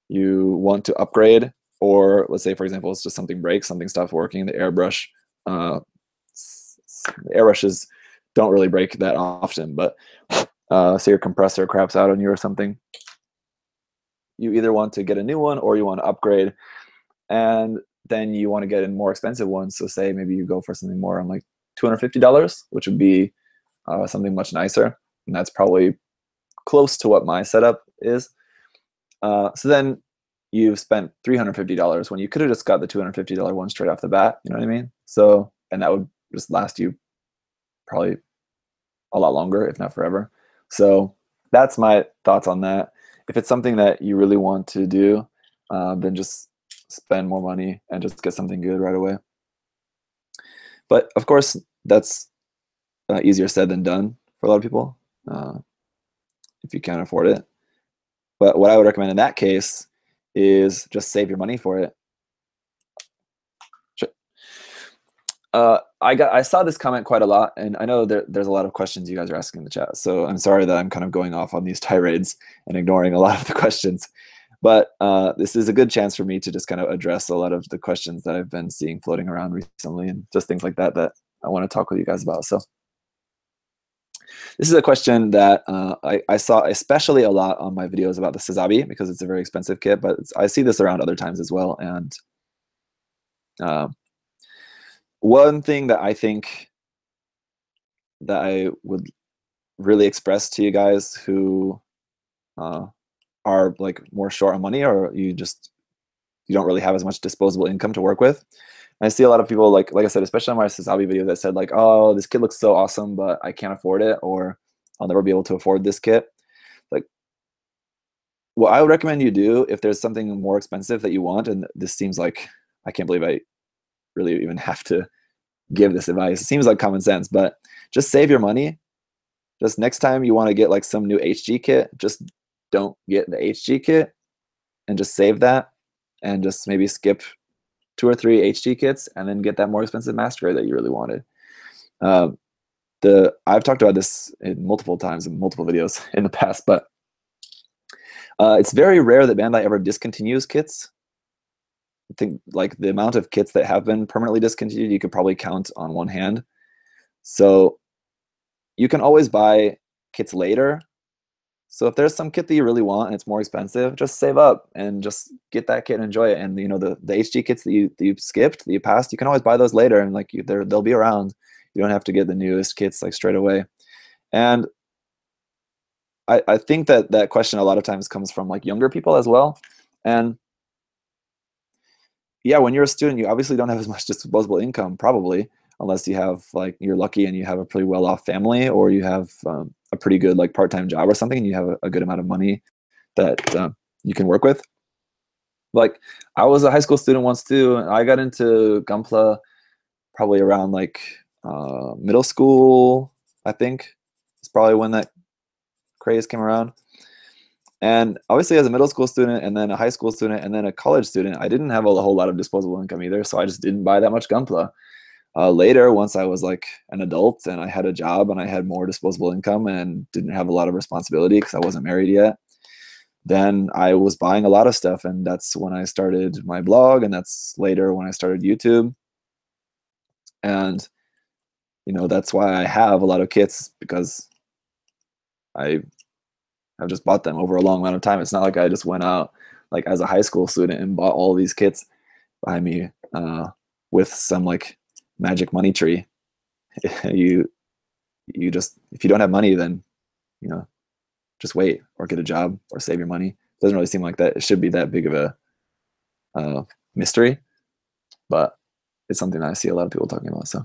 you want to upgrade, or let's say for example it's just something breaks, something stops working. The airbrushes don't really break that often, but say your compressor craps out on you or something, you either want to get a new one or you want to upgrade, and then you want to get a more expensive one. So say maybe you go for something more on like $250, which would be something much nicer, and that's probably close to what my setup is. So then you've spent $350 when you could have just got the $250 one straight off the bat. You know what I mean? So, and that would just last you probably a lot longer, if not forever. So that's my thoughts on that. If it's something that you really want to do, then just spend more money and just get something good right away. But of course, that's easier said than done for a lot of people if you can't afford it. But what I would recommend in that case is just save your money for it. I saw this comment quite a lot, and I know there's a lot of questions you guys are asking in the chat. So I'm sorry that I'm kind of going off on these tirades and ignoring a lot of the questions. But this is a good chance for me to just kind of address a lot of the questions that I've been seeing floating around recently, and just things like that that I want to talk with you guys about. So this is a question that I saw especially a lot on my videos about the Sazabi, because it's a very expensive kit, but I see this around other times as well. And one thing that I think that I would really express to you guys who are like more short on money, or you don't really have as much disposable income to work with. And I see a lot of people, like I said, especially on my Sazabi video, that said like, oh, this kit looks so awesome, but I can't afford it, or I'll never be able to afford this kit. Like, what I would recommend you do, if there's something more expensive that you want, and this seems like, I can't believe I really even have to give this advice. It seems like common sense, but just save your money. Just next time you want to get like some new HG kit, just don't get the HG kit, and just save that, and just maybe skip 2 or 3 HG kits, and then get that more expensive master grade that you really wanted. I've talked about this in multiple times in multiple videos in the past, but it's very rare that Bandai ever discontinues kits. I think like the amount of kits that have been permanently discontinued, you could probably count on one hand. So you can always buy kits later. So if there's some kit that you really want and it's more expensive, just save up and just get that kit and enjoy it. And you know, the HG kits that you skipped, that you passed, you can always buy those later, and like they'll be around. You don't have to get the newest kits like straight away. And I think that question a lot of times comes from like younger people as well. And yeah, when you're a student, you obviously don't have as much disposable income, probably, unless you have like, you're lucky and you have a pretty well-off family, or you have a pretty good like part-time job or something, and you have a good amount of money that you can work with. Like, I was a high school student once too, and I got into Gunpla probably around like middle school, I think. It's probably when that craze came around. And obviously, as a middle school student, and then a high school student, and then a college student, I didn't have a whole lot of disposable income either, so I just didn't buy that much Gunpla. Later, once I was like an adult and I had a job and I had more disposable income and didn't have a lot of responsibility because I wasn't married yet, then I was buying a lot of stuff, and that's when I started my blog, and that's later when I started YouTube. And you know, that's why I have a lot of kits, because I've just bought them over a long amount of time. It's not like I just went out like as a high school student and bought all these kits behind me with some like magic money tree. you just, if you don't have money, then you know, just wait or get a job or save your money. It doesn't really seem like that it should be that big of a mystery, but it's something that I see a lot of people talking about. So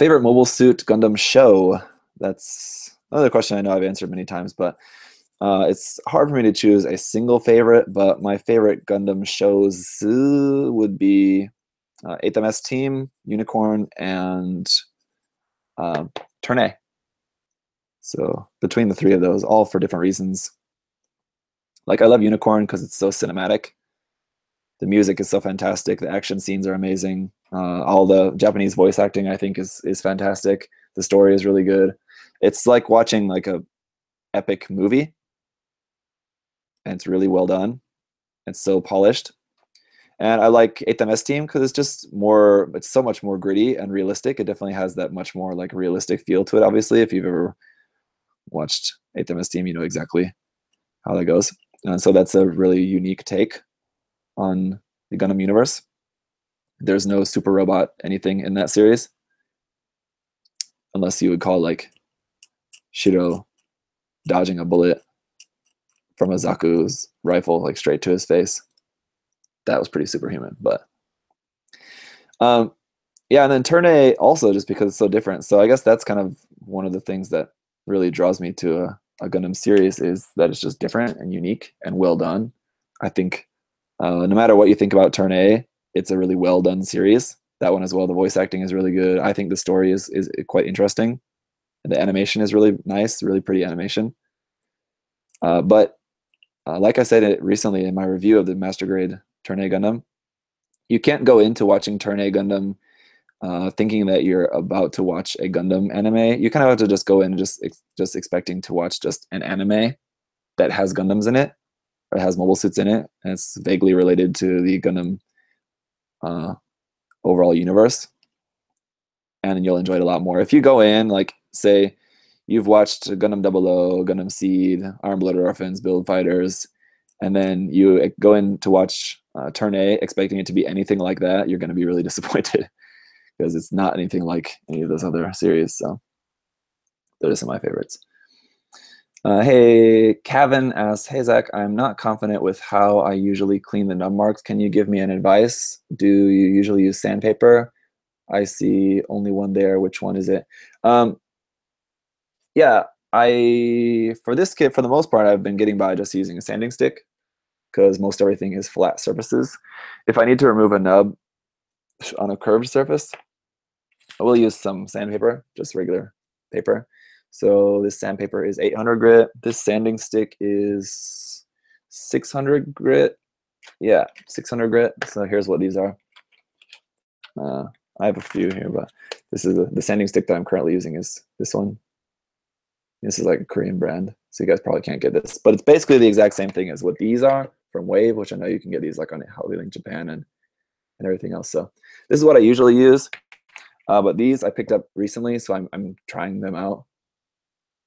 favorite mobile suit Gundam show, that's another question I know I've answered many times, but it's hard for me to choose a single favorite. But my favorite Gundam shows would be 8th MS Team, Unicorn, and Turn A. So between the 3 of those, all for different reasons. Like, I love Unicorn because it's so cinematic. The music is so fantastic. The action scenes are amazing. All the Japanese voice acting, I think, is fantastic. The story is really good. It's like watching like a epic movie, and it's really well done. It's so polished. And I like 8th MS Team because it's just more, it's so much more gritty and realistic. It definitely has that much more like realistic feel to it. Obviously, if you've ever watched 8th MS Team, you know exactly how that goes. And so that's a really unique take on the Gundam universe. There's no super robot anything in that series, unless you would call like Shiro dodging a bullet from a Zaku's rifle like straight to his face. That was pretty superhuman. But yeah, and then Turn A also, just because it's so different. So I guess that's kind of one of the things that really draws me to a Gundam series, is that it's just different and unique and well done. I think no matter what you think about Turn A, it's a really well done series. That one as well. The voice acting is really good. I think the story is quite interesting. And the animation is really nice, really pretty animation. But like I said it recently in my review of the Master Grade Turn A Gundam, you can't go into watching Turn A Gundam thinking that you're about to watch a Gundam anime, you kind of have to just go in and just expecting to watch just an anime that has Gundams in it, or has mobile suits in it, and it's vaguely related to the Gundam overall universe, and you'll enjoy it a lot more. If you go in, like, say, you've watched Gundam 00, Gundam Seed, Iron Blooded Orphans, Build Fighters, and then you go in to watch Turn A expecting it to be anything like that, you're going to be really disappointed because it's not anything like any of those other series. So those are some of my favorites. Hey, Kevin asks, hey, Zach, I'm not confident with how I usually clean the nub marks. Can you give me an advice? Do you usually use sandpaper? I see only one there. Which one is it? Yeah, for this kit, for the most part, I've been getting by just using a sanding stick because most everything is flat surfaces. If I need to remove a nub on a curved surface, I will use some sandpaper, just regular paper. So this sandpaper is 800 grit. This sanding stick is 600 grit. Yeah, 600 grit. So here's what these are. I have a few here, but this is the sanding stick that I'm currently using is this one. This is like a Korean brand, so you guys probably can't get this. But it's basically the exact same thing as what these are from Wave, which I know you can get these like on Hobbylink Japan and everything else. So this is what I usually use. But these I picked up recently, so I'm trying them out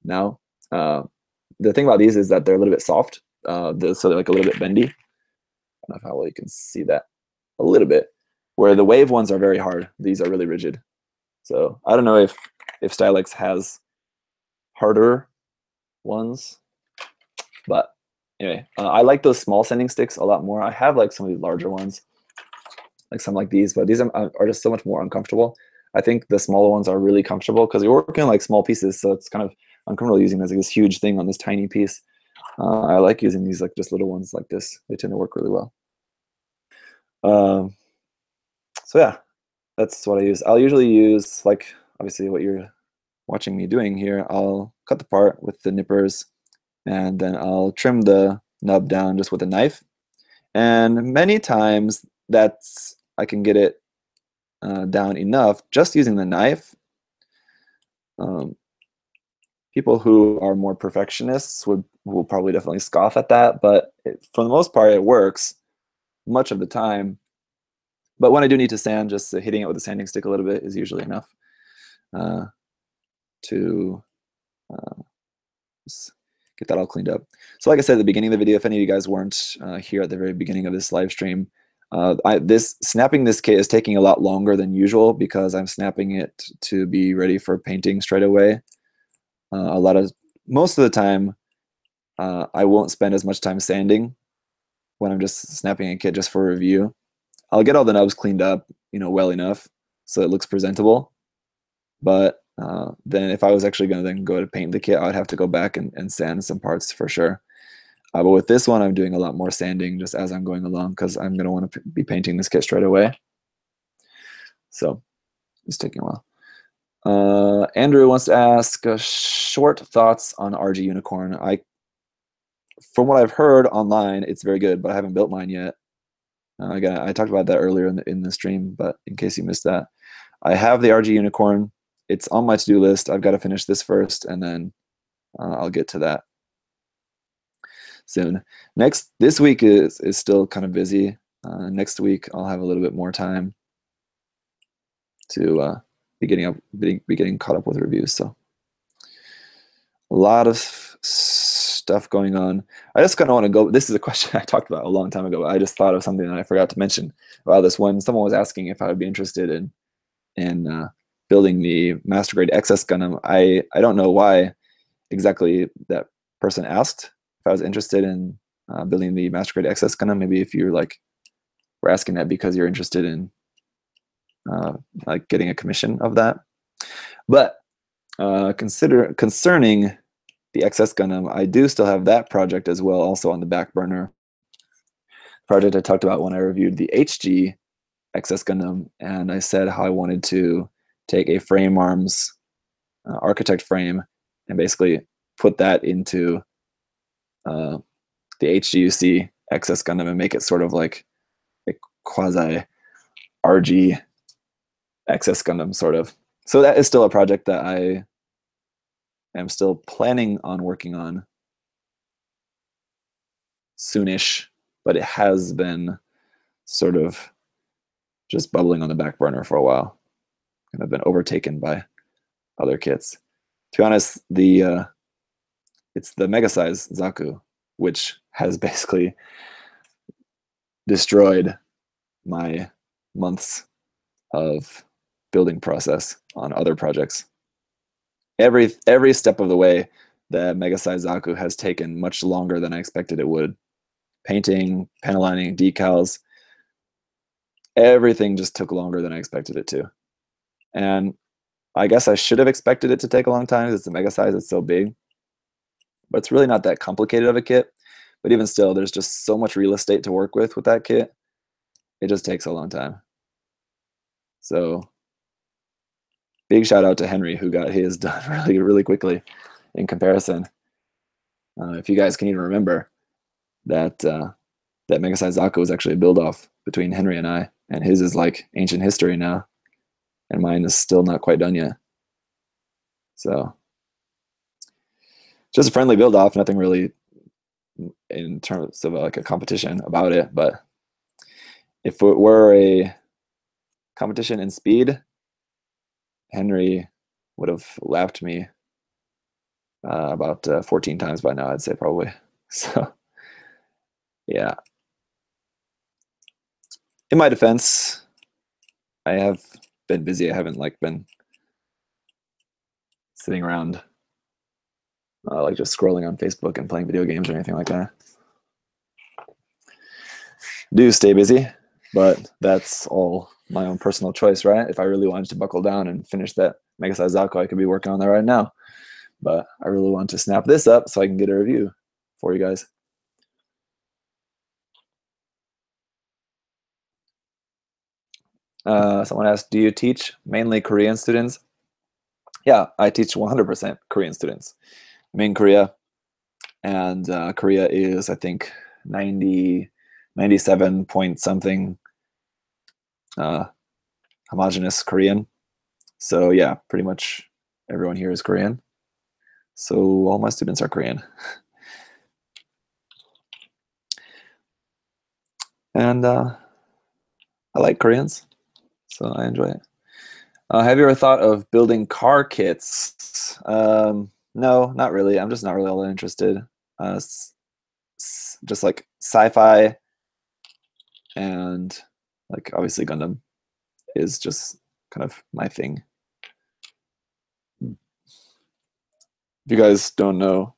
now. The thing about these is that they're a little bit soft, so they're like a little bit bendy. I don't know how well you can see that a little bit. Where the Wave ones are very hard, these are really rigid. So I don't know if Stylix has harder ones, but anyway, I like those small sanding sticks a lot more. I have like some of these larger ones, like some like these, but these are just so much more uncomfortable. I think the smaller ones are really comfortable because you're working on like small pieces, so it's kind of uncomfortable using this, like, this huge thing on this tiny piece. I like using these like just little ones like this. They tend to work really well. So yeah, that's what I use. I'll usually use, like, obviously what you're watching me doing here. I'll cut the part with the nippers, and then I'll trim the nub down just with a knife. And many times I can get it down enough just using the knife. People who are more perfectionists will probably definitely scoff at that, but for the most part, it works much of the time. But when I do need to sand, just hitting it with a sanding stick a little bit is usually enough to get that all cleaned up. So like I said at the beginning of the video, if any of you guys weren't here at the very beginning of this live stream, snapping this kit is taking a lot longer than usual because I'm snapping it to be ready for painting straight away. Most of the time, I won't spend as much time sanding when I'm just snapping a kit just for review. I'll get all the nubs cleaned up, well enough so it looks presentable. But then if I was actually going to then go to paint the kit, I would have to go back and sand some parts for sure. But with this one, I'm doing a lot more sanding just as I'm going along because I'm going to want to be painting this kit straight away. So it's taking a while. Andrew wants to ask short thoughts on RG Unicorn. From what I've heard online, it's very good, but I haven't built mine yet. Again, I talked about that earlier in the stream, but in case you missed that, I have the RG Unicorn. It's on my to-do list. I've got to finish this first, and then I'll get to that soon. This week is still kind of busy. Next week, I'll have a little bit more time to be getting caught up with reviews. So a lot of stuff going on. I just kind of want to go. This is a question I talked about a long time ago. I just thought of something that I forgot to mention about this one. Someone was asking if I would be interested in building the Master Grade XS Gundam. I don't know why exactly that person asked if I was interested in building the Master Grade XS Gundam. Maybe if you're we're asking that because you're interested in getting a commission of that. But concerning the XS Gundam, I do still have that project as well, also on the back burner. Project I talked about when I reviewed the HG XS Gundam, and I said how I wanted to take a frame arms architect frame and basically put that into the HGUC XS Gundam and make it sort of like a quasi RG excess Gundam, sort of. So that is still a project that I am still planning on working on soonish, but it has been sort of just bubbling on the back burner for a while, and I've been overtaken by other kits. To be honest, it's the mega size Zaku, which has basically destroyed my months of building process on other projects. Every step of the way, the mega size Zaku has taken much longer than I expected it would. Painting, panel lining, decals, everything just took longer than I expected it to. And I guess I should have expected it to take a long time because it's a mega size, it's so big. But it's really not that complicated of a kit. But even still, there's just so much real estate to work with that kit. It just takes a long time. So big shout out to Henry, who got his done really, really quickly in comparison. If you guys can even remember that that Mega Size Zaku was actually a build-off between Henry and I, and his is like ancient history now, and mine is still not quite done yet. So just a friendly build-off, nothing really in terms of like a competition about it. But if it were a competition in speed, Henry would have lapped me about 14 times by now, I'd say probably. So yeah. In my defense, I have been busy. I haven't like been sitting around like just scrolling on Facebook and playing video games or anything like that. Do stay busy, but that's all my own personal choice, right? If I really wanted to buckle down and finish that Mega Size Zaku, I could be working on that right now. But I really want to snap this up so I can get a review for you guys. Someone asked, do you teach mainly Korean students? Yeah, I teach 100% Korean students. I'm in Korea, and Korea is, I think, 97 point something homogenous Korean. So yeah, pretty much everyone here is Korean. So all my students are Korean. And I like Koreans, so I enjoy it. Have you ever thought of building car kits? No, not really. I'm just not really all that interested. Just like sci-fi and like obviously Gundam is just kind of my thing. If you guys don't know,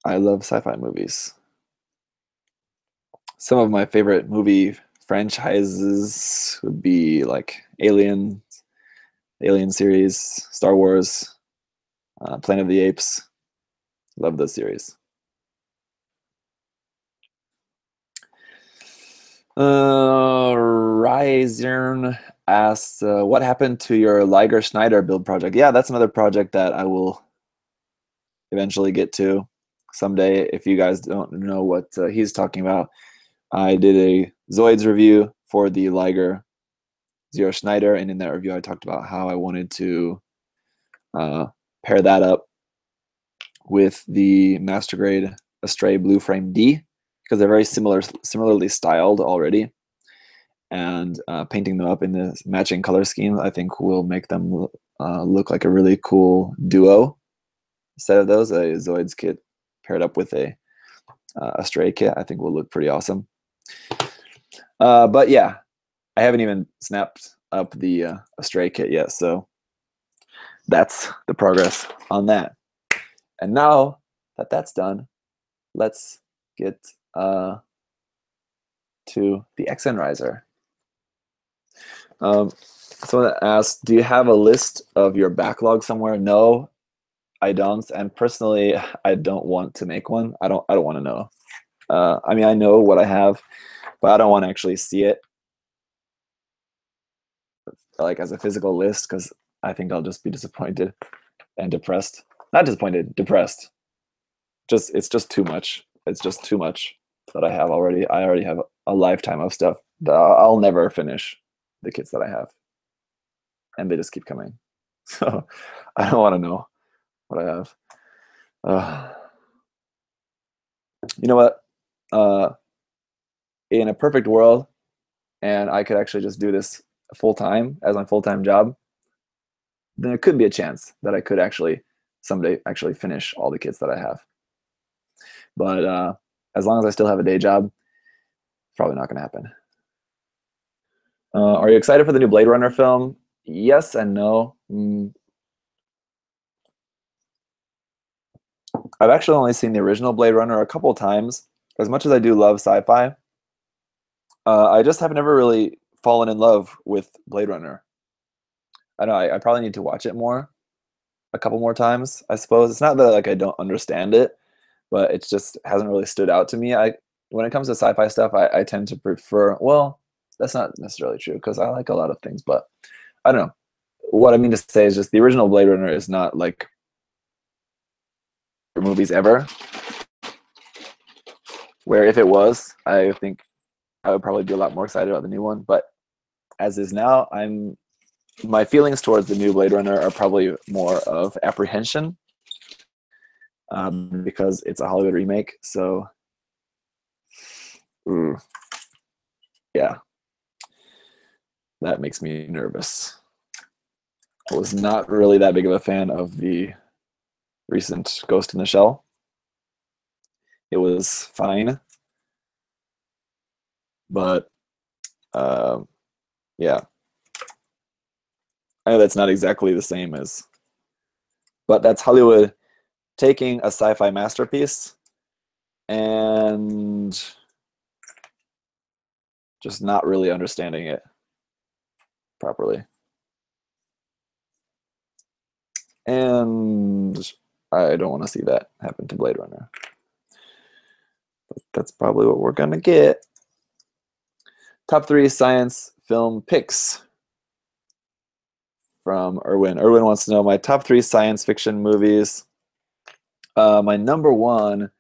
I love sci-fi movies. Some of my favorite movie franchises would be like Alien series, Star Wars, Planet of the Apes. Love those series. Ryzern asks, what happened to your Liger Schneider build project? Yeah, that's another project that I will eventually get to someday. If you guys don't know what he's talking about, I did a Zoids review for the Liger Zero Schneider, and in that review I talked about how I wanted to pair that up with the Master Grade Astray Blue Frame D, because they're very similarly styled already, and painting them up in the matching color scheme I think will make them look like a really cool duo set of those. A Zoids kit paired up with a Astray kit I think will look pretty awesome. But yeah, I haven't even snapped up the Astray kit yet, so that's the progress on that. And now that that's done, let's get to the XN Riser. Someone asked, do you have a list of your backlog somewhere? No, I don't. And personally, I don't want to make one. I don't want to know. I mean, I know what I have, but I don't want to actually see it like as a physical list, because I think I'll just be disappointed and depressed. Not disappointed, depressed. It's just too much. It's just too much that I have already. I already have a lifetime of stuff that I'll never finish the kits that I have, and they just keep coming. So I don't want to know what I have. You know what? In a perfect world, and I could actually just do this full time as my full-time job, then there could be a chance that I could actually someday actually finish all the kits that I have. But as long as I still have a day job, probably not going to happen. Are you excited for the new Blade Runner film? Yes and no. I've actually only seen the original Blade Runner a couple times. As much as I do love sci-fi, I just have never really fallen in love with Blade Runner. I know I probably need to watch it more, a couple more times, I suppose. It's not that like I don't understand it, but it just hasn't really stood out to me. When it comes to sci-fi stuff, I tend to prefer, well, that's not necessarily true because I like a lot of things, but I don't know. What I mean to say is just the original Blade Runner is not like movies ever. Where if it was, I think I would probably be a lot more excited about the new one. But as is now, my feelings towards the new Blade Runner are probably more of apprehension because it's a Hollywood remake. So, yeah, that makes me nervous. I was not really that big of a fan of the recent Ghost in the Shell. It was fine, but yeah, I know that's not exactly the same as, but that's Hollywood taking a sci-fi masterpiece and just not really understanding it properly. And I don't want to see that happen to Blade Runner. But that's probably what we're going to get. Top 3 science film picks from Erwin. Erwin wants to know my top 3 science fiction movies. My number one,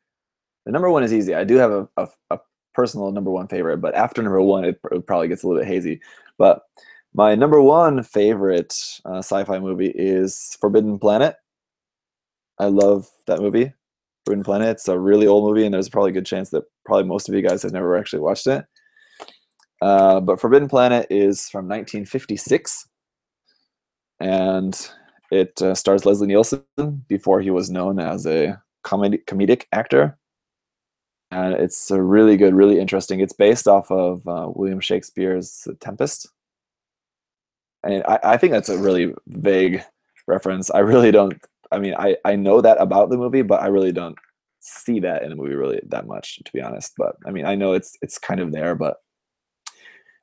the number one is easy. I do have a personal number one favorite, but after number one, it probably gets a little bit hazy. But my number one favorite sci-fi movie is Forbidden Planet. I love that movie, Forbidden Planet. It's a really old movie, and there's probably a good chance that probably most of you guys have never actually watched it. But Forbidden Planet is from 1956, and it stars Leslie Nielsen before he was known as a comedic actor. And it's a really good, really interesting. It's based off of William Shakespeare's Tempest. And I think that's a really vague reference. I really don't, I mean, I know that about the movie, but I really don't see that in the movie really that much, to be honest. But I mean, I know it's kind of there, but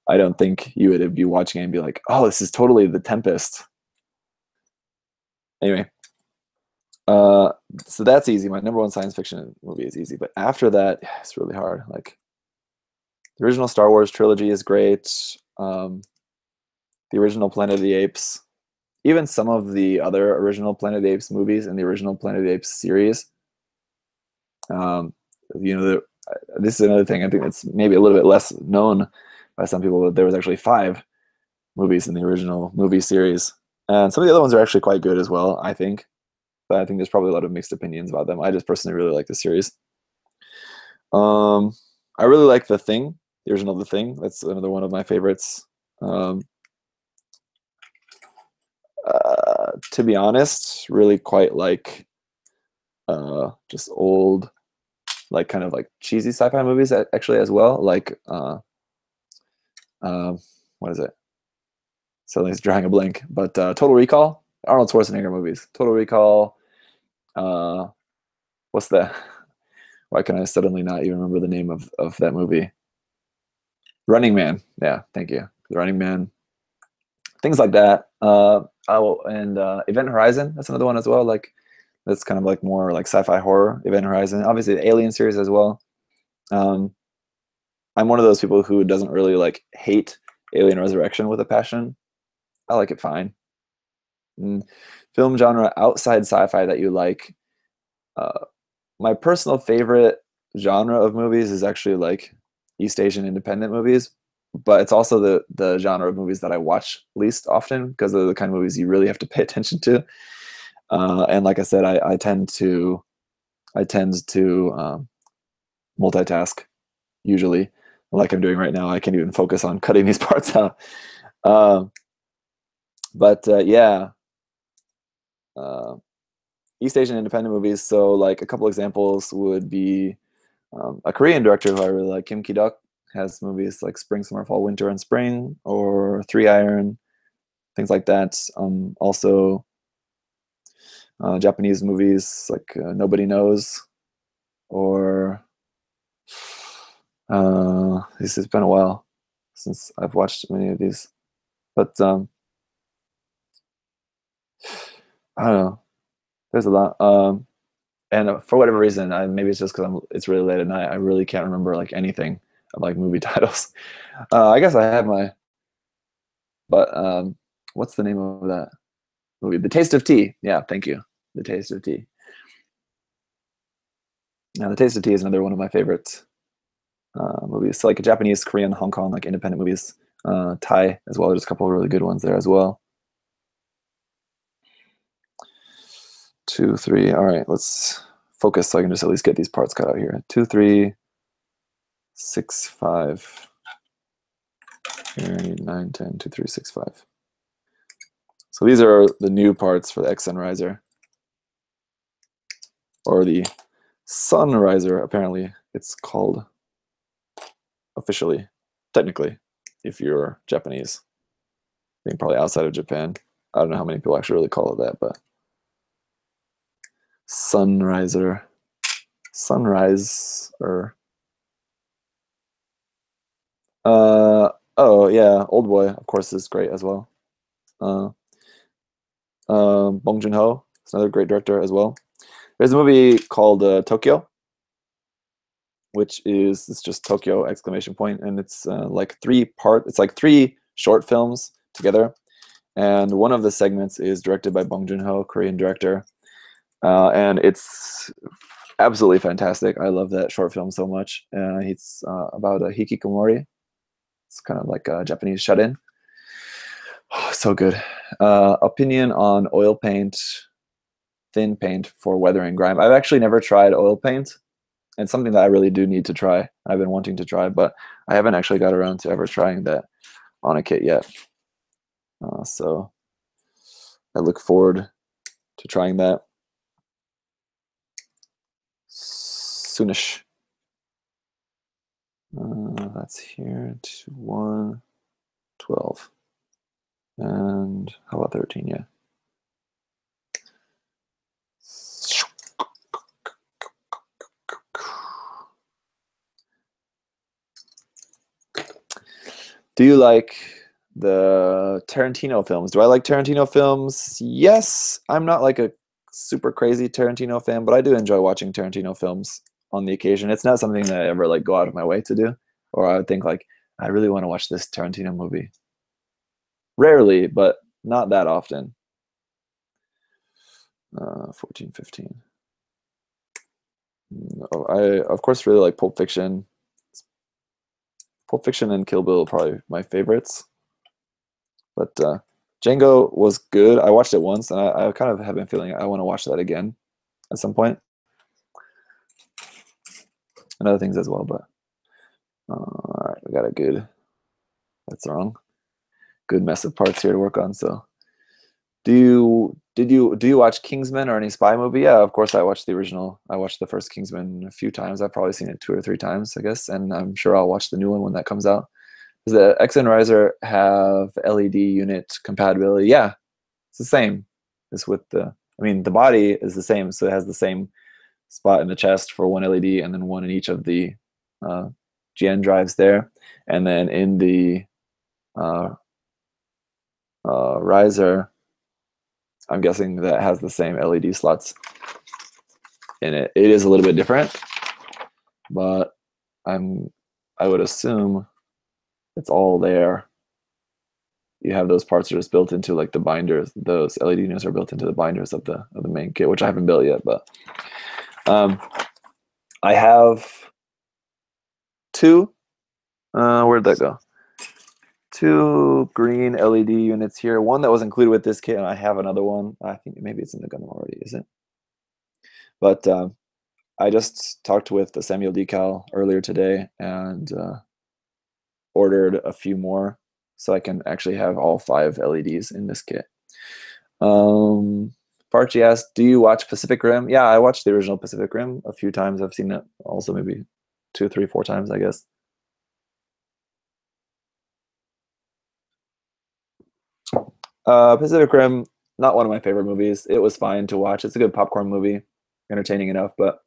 I don't think you would be watching it and be like, oh, this is totally the Tempest. Anyway, so that's easy. My number one science fiction movie is easy, but after that, it's really hard. Like the original Star Wars trilogy is great. The original Planet of the Apes, even some of the other original Planet of the Apes movies and the original Planet of the Apes series. You know, this is another thing I think that's maybe a little bit less known by some people, but there was actually 5 movies in the original movie series. And some of the other ones are actually quite good as well, I think. But I think there's probably a lot of mixed opinions about them. I just personally really like the series. I really like The Thing, the original The Thing. That's another one of my favorites. To be honest, really quite like just old, like kind of like cheesy sci-fi movies actually as well. Like what is it? Suddenly it's drawing a blank. But Total Recall, Arnold Schwarzenegger movies. Total Recall. What's that? Why can I suddenly not even remember the name of that movie? Running Man. Yeah, thank you. The Running Man. Things like that. And Event Horizon. That's another one as well. Like that's kind of like more like sci-fi horror. Event Horizon. Obviously, the Alien series as well. I'm one of those people who doesn't really like hate Alien Resurrection with a passion. I like it fine. Film genre outside sci-fi that you like. My personal favorite genre of movies is actually like East Asian independent movies, but it's also the genre of movies that I watch least often because they're the kind of movies you really have to pay attention to. And like I said, I tend to multitask usually, like I'm doing right now. I can't even focus on cutting these parts out. But yeah, East Asian independent movies. So like a couple examples would be a Korean director who I really like, Kim Ki-duk, has movies like Spring, Summer, Fall, Winter, and Spring, or Three Iron, things like that. Also, Japanese movies like Nobody Knows, or this has been a while since I've watched many of these, but I don't know. There's a lot. And for whatever reason, maybe it's just because it's really late at night. I really can't remember like anything of like movie titles. I guess I have but what's the name of that movie? The Taste of Tea. Yeah, thank you. The Taste of Tea. Now, The Taste of Tea is another one of my favorites movies. So like Japanese, Korean, Hong Kong, like independent movies. Thai as well. There's a couple of really good ones there as well. 2, 3. All right, let's focus so I can just at least get these parts cut out here. 2, 3, 6, 5. Here, I need 9, 10, 2, 3, 6, 5. So these are the new parts for the XN riser, or the Sun riser. Apparently, it's called officially, technically, if you're Japanese. I think probably outside of Japan. I don't know how many people actually really call it that, but Sunriser, Sunrise, or oh yeah, Old Boy, of course, is great as well. Bong Joon-ho is another great director as well. There's a movie called Tokyo, which is it's just Tokyo exclamation point, and it's like it's like 3 short films together, and one of the segments is directed by Bong Joon-ho, Korean director, and it's absolutely fantastic. I love that short film so much. It's about a hikikomori. It's kind of like a Japanese shut-in. Oh, so good. Opinion on oil paint, thin paint for weathering grime. I've actually never tried oil paint. It's something that I really do need to try. I've been wanting to try, but I haven't actually got around to ever trying that on a kit yet. So I look forward to trying that soonish. That's here, 2, 1, 12. And how about 13? Yeah. Do you like the Tarantino films? Do I like Tarantino films? Yes. I'm not like a super crazy Tarantino fan, but I do enjoy watching Tarantino films on the occasion. It's not something that I ever like go out of my way to do, or I would think like, I really want to watch this Tarantino movie. Rarely, but not that often. 14, 15. No, I of course really like Pulp Fiction. Pulp Fiction and Kill Bill are probably my favorites. But Django was good. I watched it once, and I kind of have been feeling I want to watch that again at some point. And other things as well, but all right, we got a good, that's wrong, good mess of parts here to work on. So do you watch Kingsman or any spy movie? Yeah, of course I watched the original. I watched the first Kingsman a few times. I've probably seen it 2 or 3 times, I guess, and I'm sure I'll watch the new one when that comes out. Does the XN riser have LED unit compatibility? Yeah, it's the same. It's with the body is the same, so it has the same spot in the chest for 1 LED and then 1 in each of the GN drives there. And then in the riser, I'm guessing that has the same LED slots in it. It is a little bit different, but I would assume it's all there. You have those parts that are just built into like the binders. Those LED units are built into the binders of the main kit, which I haven't built yet, but I have 2 Where'd that go? 2 green LED units here. One that was included with this kit, and I have another one. I think maybe it's in the Gundam already, is it? But I just talked with the Samuel Decal earlier today and ordered a few more so I can actually have all 5 LEDs in this kit. Farchi asked, do you watch Pacific Rim? Yeah, I watched the original Pacific Rim a few times. I've seen it also maybe 2, 3, 4 times, I guess. Pacific Rim, not one of my favorite movies. It was fine to watch. It's a good popcorn movie, entertaining enough, but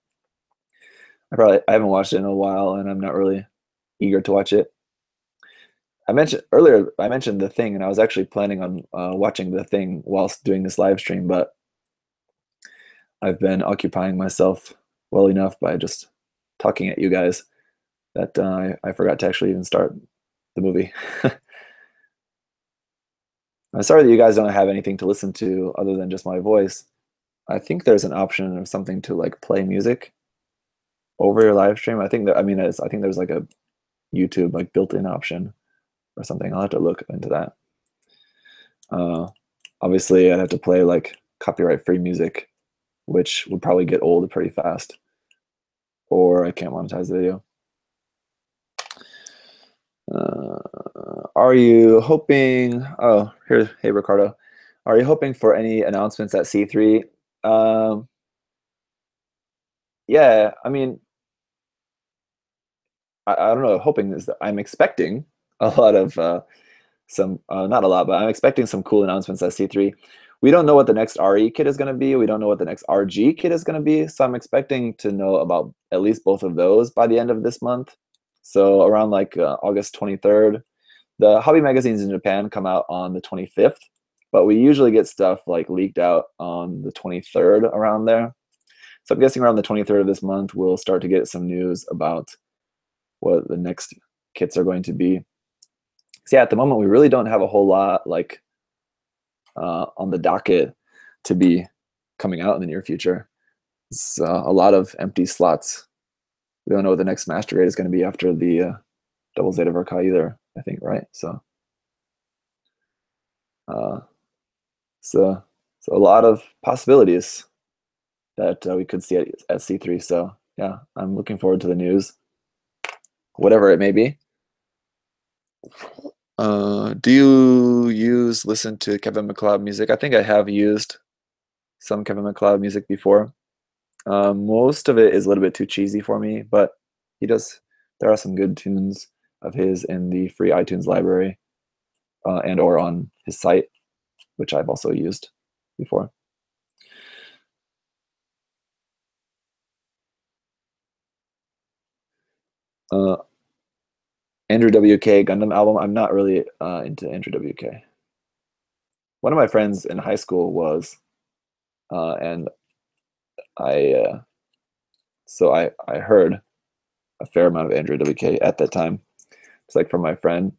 I haven't watched it in a while, and I'm not really eager to watch it. I mentioned The Thing, and I was actually planning on watching The Thing whilst doing this live stream, but I've been occupying myself well enough by just talking at you guys that I forgot to actually even start the movie. I'm sorry that you guys don't have anything to listen to other than just my voice. I think there's an option of something to like play music over your live stream. I think there's like a YouTube like built-in option or something. I'll have to look into that. Obviously, I'd have to play like copyright-free music, which would probably get old pretty fast, or I can't monetize the video. Are you hoping? Oh, here's hey Ricardo. Are you hoping for any announcements at C3? Yeah, I mean, I don't know. Hoping is that I'm expecting a lot of some, not a lot, but I'm expecting some cool announcements at C3. We don't know what the next RE kit is going to be. We don't know what the next RG kit is going to be. So I'm expecting to know about at least both of those by the end of this month. So around like August 23rd. The hobby magazines in Japan come out on the 25th, but we usually get stuff like leaked out on the 23rd around there. So I'm guessing around the 23rd of this month, we'll start to get some news about what the next kits are going to be. So yeah, at the moment, we really don't have a whole lot like on the docket to be coming out in the near future. It's a lot of empty slots. We don't know what the next master grade is going to be after the double Zeta Verkai either, I think, right? So a lot of possibilities that we could see at C3. So yeah, I'm looking forward to the news, whatever it may be. Do you listen to Kevin MacLeod music? I think I have used some Kevin MacLeod music before. Most of it is a little bit too cheesy for me, but there are some good tunes of his in the free iTunes library and or on his site, which I've also used before. Andrew WK Gundam album. I'm not really into Andrew WK. One of my friends in high school was, and so I heard a fair amount of Andrew WK at that time. It's like from my friend,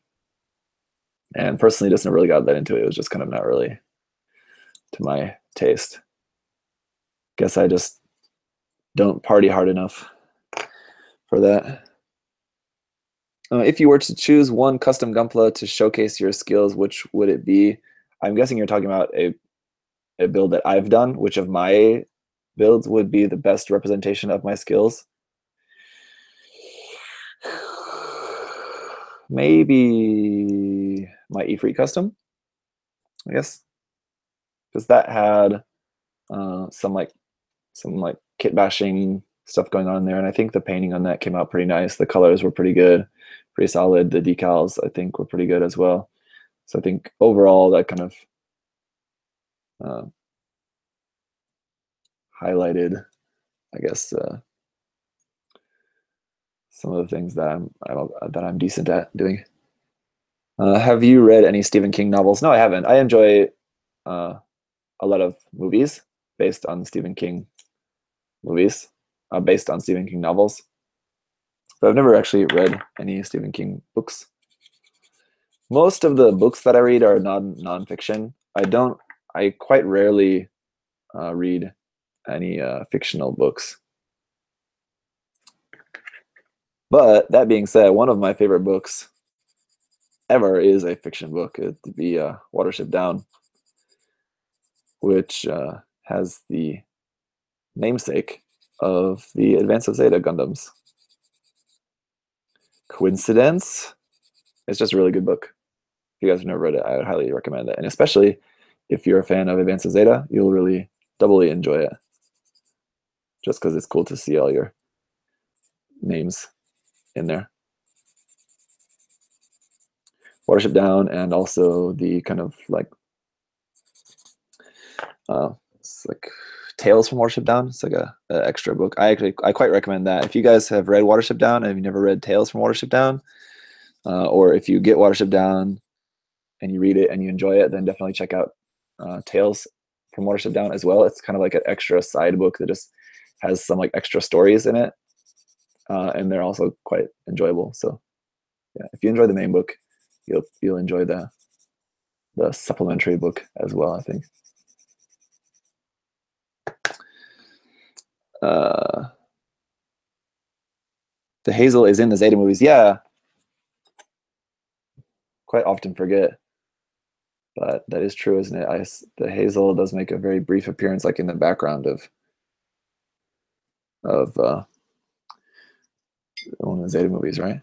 and personally, just never really got that into it. It was just kind of not really to my taste. Guess I just don't party hard enough for that. If you were to choose one custom Gunpla to showcase your skills, which would it be? I'm guessing you're talking about a build that I've done. Which of my builds would be the best representation of my skills? Maybe my Ifrit custom, I guess, because that had some kit bashing stuff going on there, and I think the painting on that came out pretty nice. The colors were pretty good, pretty solid. The decals I think were pretty good as well. So I think overall that kind of highlighted, I guess, some of the things that I'm decent at doing. Have you read any Stephen King novels? No, I haven't. I enjoy a lot of movies based on Stephen King movies, based on Stephen King novels. But I've never actually read any Stephen King books. Most of the books that I read are nonfiction. I quite rarely read any fictional books. But that being said, one of my favorite books ever is a fiction book. It'd be Watership Down, which has the namesake of the Advance of Zeta Gundams. Coincidence? It's just a really good book. If you guys have never read it, I would highly recommend it. And especially if you're a fan of Advance of Zeta, you'll really doubly enjoy it. Just because it's cool to see all your names in there. Watership Down, and also the kind of like it's like Tales from Watership Down. It's like a extra book. I quite recommend that. If you guys have read Watership Down and you've never read Tales from Watership Down, or if you get Watership Down and you read it and you enjoy it, then definitely check out Tales from Watership Down as well. It's kind of like an extra side book that just has some like extra stories in it, and they're also quite enjoyable. So yeah, if you enjoy the main book, you'll enjoy the supplementary book as well, I think. The Hazel is in the Zeta movies. Yeah, quite often forget, but that is true, isn't it? The Hazel does make a very brief appearance, like in the background of one of the Zeta movies, right?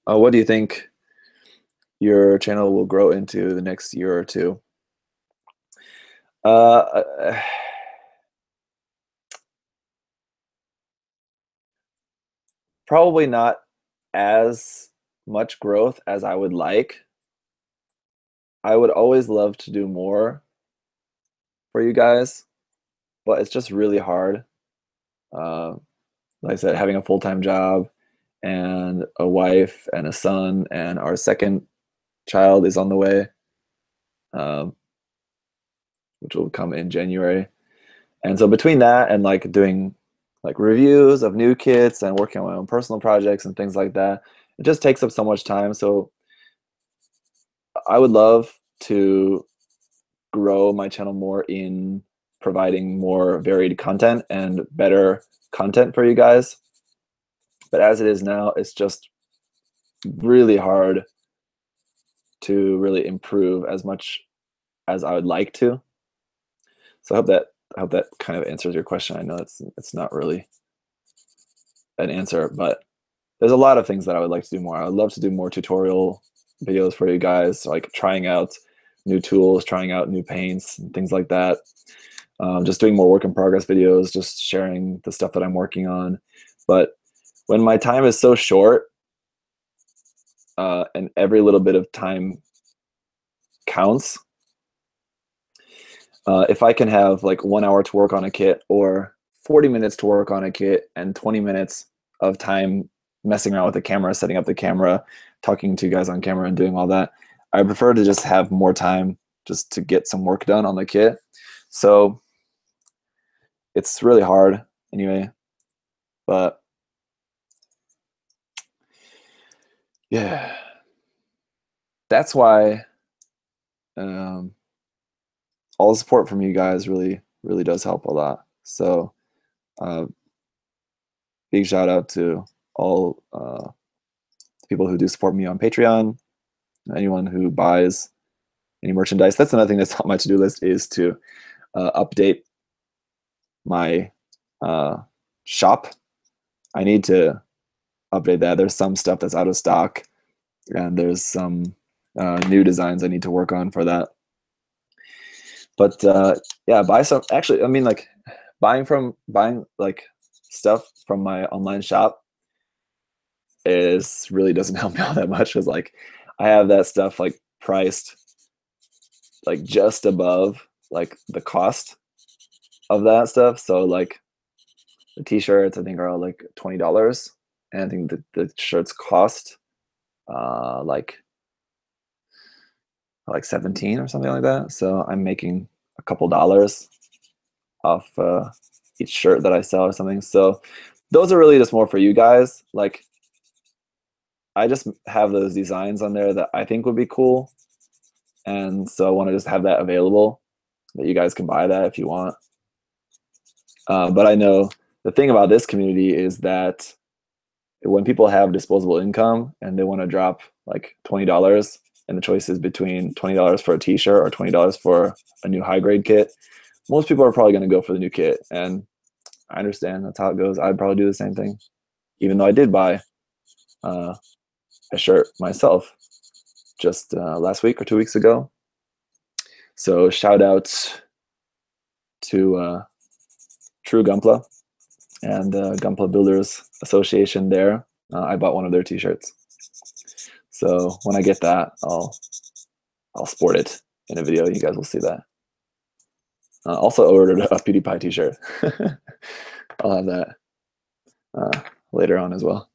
Oh, what do you think your channel will grow into the next year or two? Probably not as much growth as I would like. I would always love to do more for you guys, but it's just really hard. Like I said, having a full-time job and a wife and a son, and our second child is on the way, which will come in January. And so between that and like doing like reviews of new kits and working on my own personal projects and things like that, it just takes up so much time. So I would love to grow my channel more in providing more varied content and better content for you guys. But as it is now, it's just really hard to really improve as much as I would like to. So I hope that kind of answers your question. I know it's not really an answer, but there's a lot of things that I would like to do more. I would love to do more tutorial videos for you guys, like trying out new tools, trying out new paints and things like that. Just doing more work in progress videos, just sharing the stuff that I'm working on. But when my time is so short, and every little bit of time counts, if I can have like 1 hour to work on a kit, or 40 minutes to work on a kit, and 20 minutes of time messing around with the camera, setting up the camera, talking to you guys on camera and doing all that, I prefer to just have more time just to get some work done on the kit. So it's really hard anyway, but yeah, that's why all the support from you guys really does help a lot. So big shout out to all people who do support me on Patreon, anyone who buys any merchandise. That's another thing that's on my to-do list, is to update my shop. I need to update that. There's some stuff that's out of stock, and there's some new designs I need to work on for that. But yeah, buy some. Actually, I mean, like buying like stuff from my online shop really doesn't help me all that much, because like I have that stuff like priced like just above like the cost of that stuff. So like the t-shirts I think are like $20, and I think the shirts cost like 17 or something like that. So I'm making a couple dollars off each shirt that I sell or something. So those are really just more for you guys. Like I just have those designs on there that I think would be cool, and so I want to just have that available, that you guys can buy that if you want. But I know the thing about this community is that when people have disposable income and they want to drop like $20, and the choice is between $20 for a t-shirt or $20 for a new high grade kit, most people are probably going to go for the new kit. And I understand that's how it goes. I'd probably do the same thing, even though I did buy a shirt myself just last week or 2 weeks ago. So shout out to True Gunpla and Gunpla Builders Association there. I bought one of their t-shirts. So when I get that, I'll sport it in a video. You guys will see that. Also ordered a PewDiePie t-shirt. I'll have that later on as well.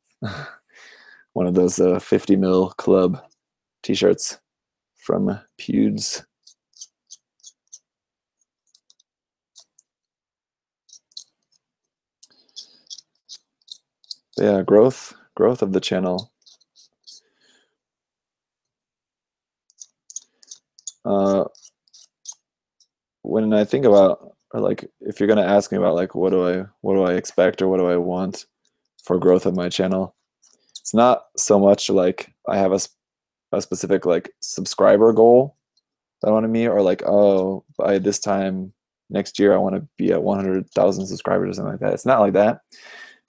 One of those 50 mil club t-shirts from Pewds. Yeah, growth of the channel. When I think about, or like, if you're gonna ask me about like what do I expect or what do I want for growth of my channel, it's not so much like I have a specific like subscriber goal that I want to meet, or like, oh, by this time next year I want to be at 100,000 subscribers or something like that. It's not like that.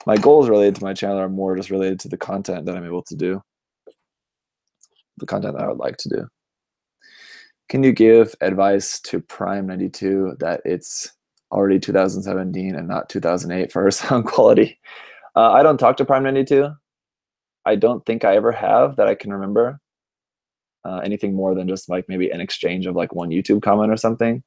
My goals related to my channel are more just related to the content that I'm able to do, the content that I would like to do. Can you give advice to Prime 92 that it's already 2017 and not 2008 for her sound quality? I don't talk to Prime 92. I don't think I ever have that I can remember. Anything more than just like maybe an exchange of like one YouTube comment or something.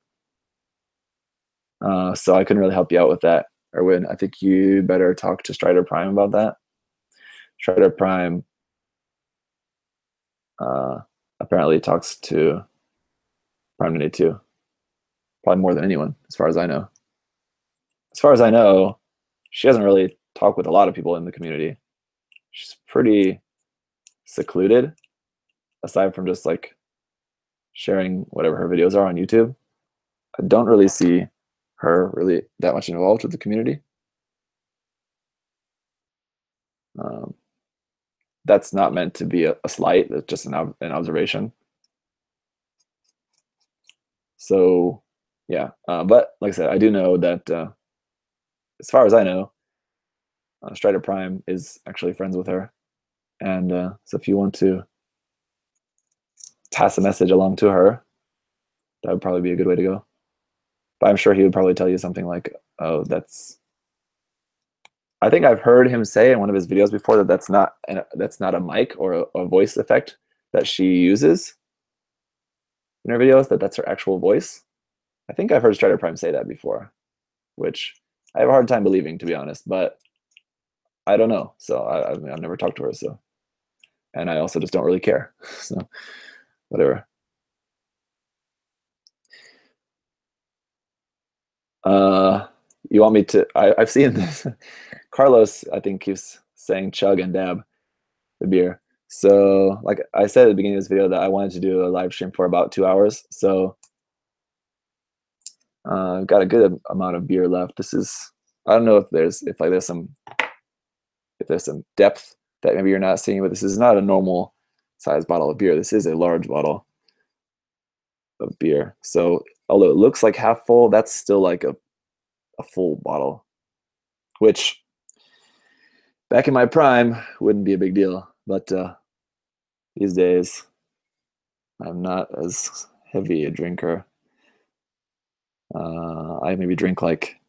So I couldn't really help you out with that, Erwin. I think you better talk to Strider Prime about that. Strider Prime apparently talks to Prime 92 probably more than anyone, as far as I know. As far as I know, she doesn't really talk with a lot of people in the community. She's pretty secluded, aside from just like sharing whatever her videos are on YouTube. I don't really see her really that much involved with the community. That's not meant to be a slight. It's just an observation. So yeah, but like I said, I do know that as far as I know, Strider Prime is actually friends with her. And so if you want to pass a message along to her, that would probably be a good way to go. But I'm sure he would probably tell you something like, oh, that's... I think I've heard him say in one of his videos before that that's not a mic or a voice effect that she uses in her videos, that's her actual voice. I think I've heard Strider Prime say that before, which I have a hard time believing, to be honest, but I don't know. So I've never talked to her, so, and I also just don't really care. So whatever. You want me to? I've seen this. Carlos, I think, keeps saying chug and dab the beer. So like I said at the beginning of this video that I wanted to do a live stream for about 2 hours. So I've got a good amount of beer left. This is, I don't know if there's some depth that maybe you're not seeing, but this is not a normal size bottle of beer. This is a large bottle of beer. So although it looks like half full, that's still like a full bottle, which back in my prime wouldn't be a big deal. But these days, I'm not as heavy a drinker. I maybe drink like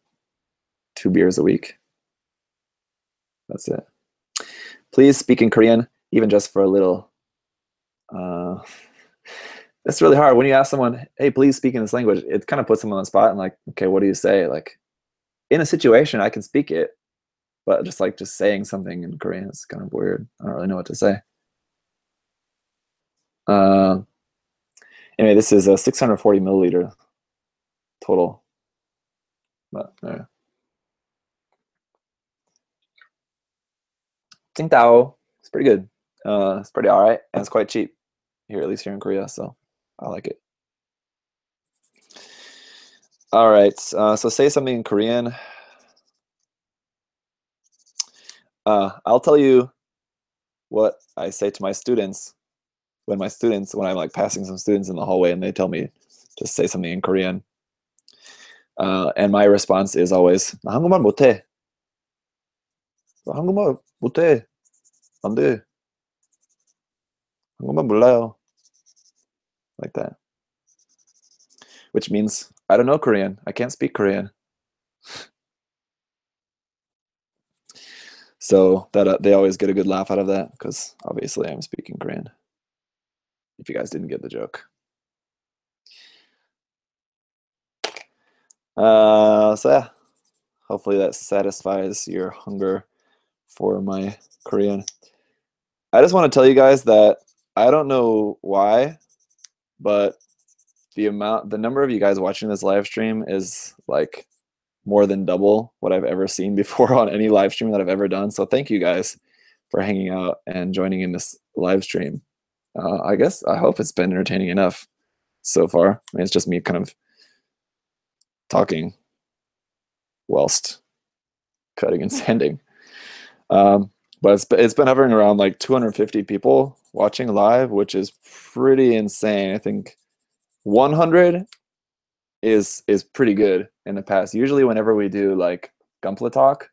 2 beers a week. That's it. Please speak in Korean, even just for a little. It's really hard when you ask someone, hey, please speak in this language. It kind of puts them on the spot and like, okay, what do you say? Like in a situation, I can speak it, but just saying something in Korean is kind of weird. I don't really know what to say. Anyway, this is a 640 milliliter total. But Tsingtao, it's pretty good. It's pretty all right, and it's quite cheap here, at least here in Korea. So I like it. All right, so say something in Korean. I'll tell you what I say to my students when I'm like passing some students in the hallway and they tell me to say something in Korean. And my response is always 나 한국말 못해. 나 한국말 못해. 안 돼. 한국말 몰라요. Like that. Which means I don't know Korean. I can't speak Korean. So that they always get a good laugh out of that because obviously I'm speaking Korean. If you guys didn't get the joke. So yeah, hopefully that satisfies your hunger for my Korean. I just want to tell you guys that I don't know why, but the number of you guys watching this live stream is like more than double what I've ever seen before on any live stream that I've ever done. So thank you guys for hanging out and joining in this live stream. I hope it's been entertaining enough so far. I mean, it's just me kind of talking whilst cutting and sanding. But it's been hovering around like 250 people watching live, which is pretty insane. I think 100 is pretty good in the past. Usually whenever we do like Gunpla Talk,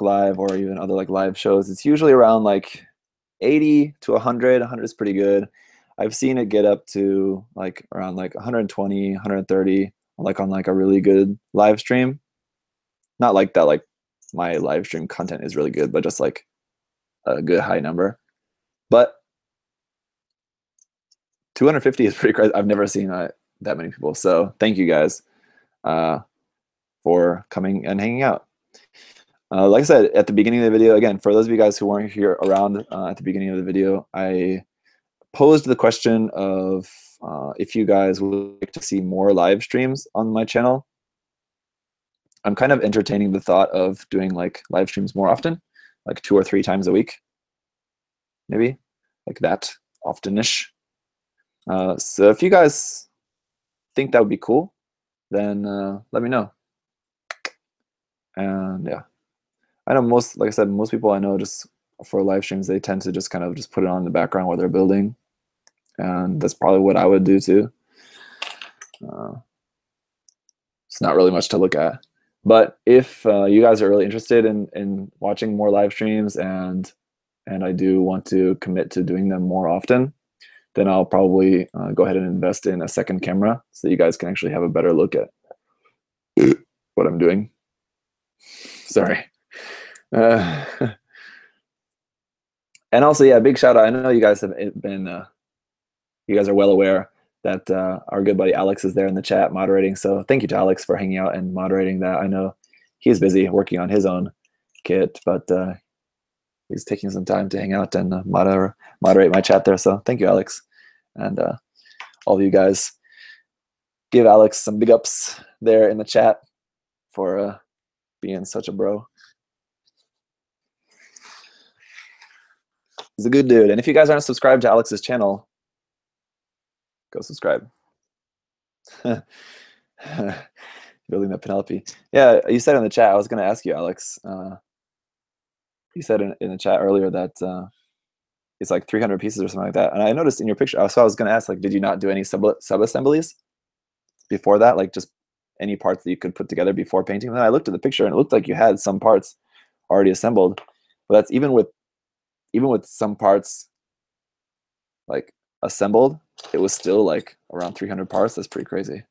live or even other like live shows, it's usually around like 80 to 100. 100 is pretty good. I've seen it get up to like around like 120, 130, like on like a really good live stream. Not like that, like my live stream content is really good, but just like a good high number. But 250 is pretty crazy. I've never seen that many people. So thank you guys for coming and hanging out. Like I said at the beginning of the video, again, for those of you guys who weren't here around at the beginning of the video, I posed the question of if you guys would like to see more live streams on my channel. I'm kind of entertaining the thought of doing like live streams more often, like 2 or 3 times a week, maybe like that often-ish. So if you guys think that would be cool, then let me know. And yeah, I know like I said, most people I know just for live streams, they tend to just kind of just put it on in the background while they're building. And that's probably what I would do too. It's not really much to look at. But if you guys are really interested in watching more live streams and I do want to commit to doing them more often, then I'll probably go ahead and invest in a second camera so you guys can actually have a better look at what I'm doing. Sorry. And also, yeah, big shout out. I know you guys have been, you guys are well aware that our good buddy Alex is there in the chat moderating. So thank you to Alex for hanging out and moderating that. I know he's busy working on his own kit, but he's taking some time to hang out and moderate my chat there. So thank you, Alex. And all of you guys, give Alex some big ups there in the chat for being such a bro. He's a good dude. And if you guys aren't subscribed to Alex's channel, go subscribe. Building the Penelope. Yeah, you said in the chat, I was going to ask you, Alex. You said in the chat earlier that it's like 300 pieces or something like that. And I noticed in your picture, so I was going to ask, like, did you not do any sub-assemblies before that? Like just any parts that you could put together before painting? And then I looked at the picture and it looked like you had some parts already assembled. But that's even with some parts like assembled, it was still like around 300 parts. That's pretty crazy.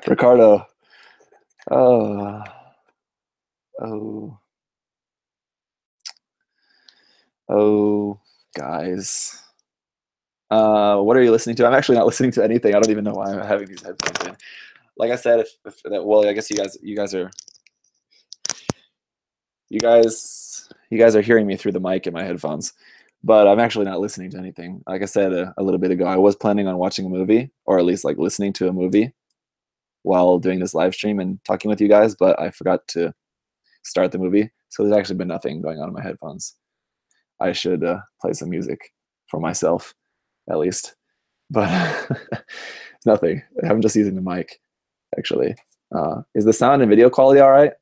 Ricardo. Oh, guys. What are you listening to? I'm actually not listening to anything. I don't even know why I'm having these headphones in. Like I said, well, I guess you guys are hearing me through the mic in my headphones, but I'm actually not listening to anything. Like I said a little bit ago, I was planning on watching a movie, or at least like listening to a movie while doing this live stream and talking with you guys, but I forgot to start the movie. So there's actually been nothing going on in my headphones. I should play some music for myself, at least. But nothing. I'm just using the mic, actually. Is the sound and video quality all right?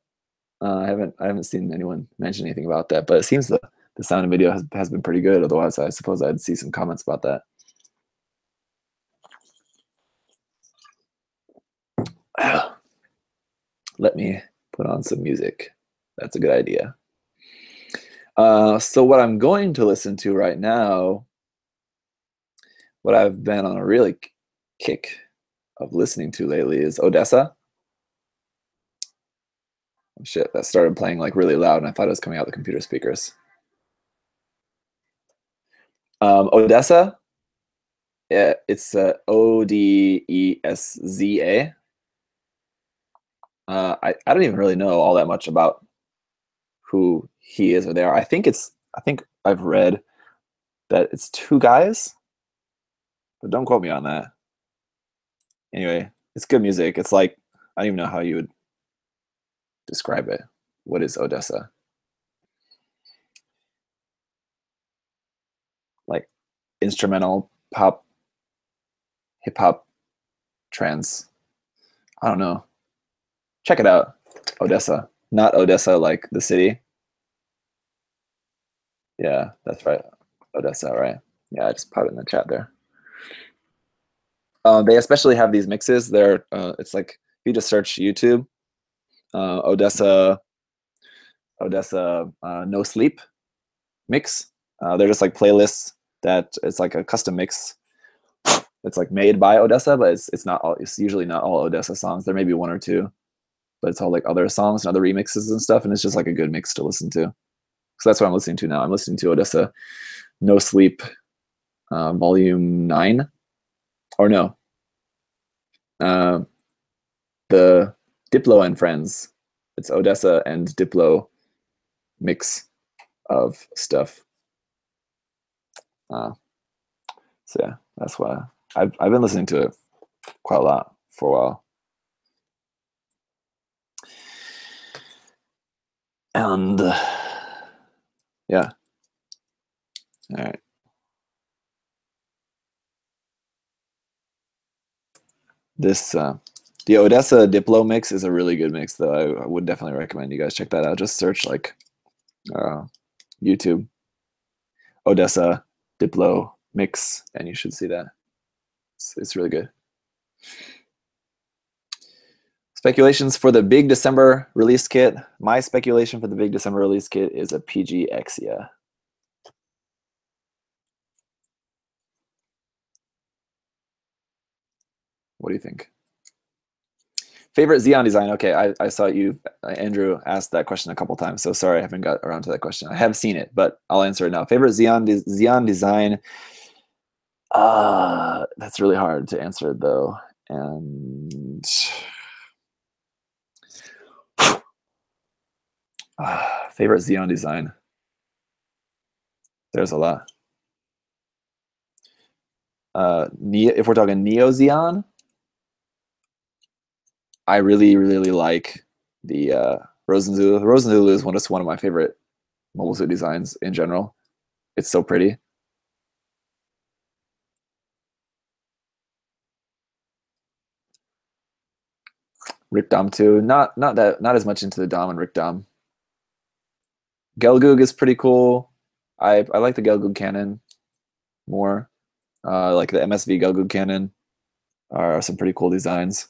I haven't seen anyone mention anything about that, but it seems the sound and video has been pretty good. Otherwise, I suppose I'd see some comments about that. Let me put on some music. That's a good idea. So what I'm going to listen to right now, what I've been on a really kick of listening to lately is Odessa. Oh, shit, that started playing like really loud and I thought it was coming out the computer speakers. Odessa, yeah, it's Odessa. I don't even really know all that much about who he is or they are. I think I've read that it's two guys, but don't quote me on that. Anyway, it's good music. It's like, I don't even know how you would describe it. What is Odessa? Like instrumental pop, hip hop, trance. I don't know. Check it out. Odessa. Not Odessa like the city. Yeah, that's right. Odessa, right? Yeah, I just put it in the chat there. They especially have these mixes. It's like if you just search YouTube, Odessa No Sleep mix. They're just like playlists that it's like a custom mix. It's like made by Odessa, but it's not all. It's usually not all Odessa songs. There may be one or two, but it's all like other songs and other remixes and stuff. And it's just like a good mix to listen to. So that's what I'm listening to now. I'm listening to Odessa No Sleep, Volume 9, or no, the Diplo and Friends. It's Odessa and Diplo mix of stuff. So yeah, that's why I've been listening to it quite a lot for a while. And yeah, all right. This the Odessa Diplo mix is a really good mix, though. I would definitely recommend you guys check that out. Just search like YouTube Odessa Diplo mix, and you should see that. It's really good. Speculations for the big December release kit. My speculation for the big December release kit is a PG Exia. What do you think? Favorite Xeon design? Okay, I saw you, Andrew, asked that question a couple times, so sorry I haven't got around to that question. I have seen it, but I'll answer it now. Favorite Xeon design? That's really hard to answer, though. And favorite Xeon design? There's a lot. If we're talking Neo Xeon, I really, really like the Rosenzulu. Rosenzulu is one of my favorite mobile suit designs in general. It's so pretty. Rick Dom too. Not as much into the Dom and Rick Dom. Gelgoog is pretty cool. I like the Gelgoog cannon more. Like the MSV Gelgoog cannon are some pretty cool designs.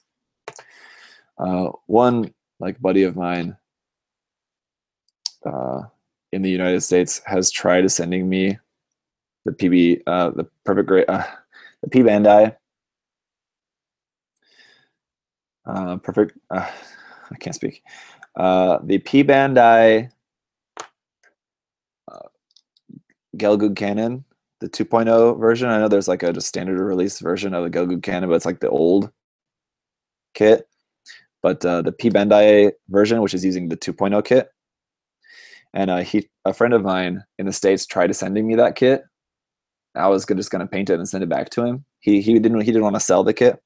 One like buddy of mine in the United States has tried sending me the the perfect grade, the P Bandai. Perfect. I can't speak. The P Bandai Gelgoog cannon, the 2.0 version. I know there's like a just standard release version of the Gelgoog cannon, but it's like the old kit. But the P Bandai version, which is using the 2.0 kit, and a friend of mine in the States tried sending me that kit. I was just gonna paint it and send it back to him. He didn't want to sell the kit.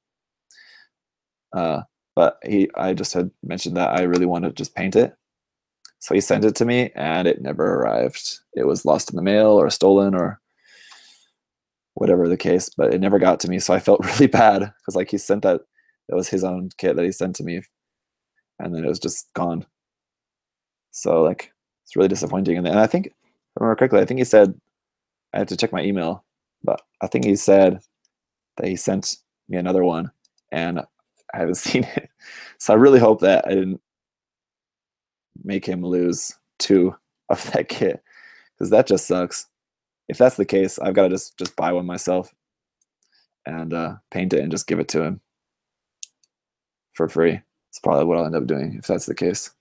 But I just had mentioned that I really want to just paint it. So he sent it to me, and it never arrived. It was lost in the mail or stolen or whatever the case, but it never got to me. So I felt really bad because like he sent that. That was his own kit that he sent to me, and then it was just gone. So like it's really disappointing. And I think, if I remember correctly, I think he said I have to check my email, but I think he said that he sent me another one, and I haven't seen it. So I really hope that I didn't make him lose 2 of that kit, because that just sucks. If that's the case, I've got to just buy one myself and paint it and just give it to him for free. It's probably what I'll end up doing if that's the case.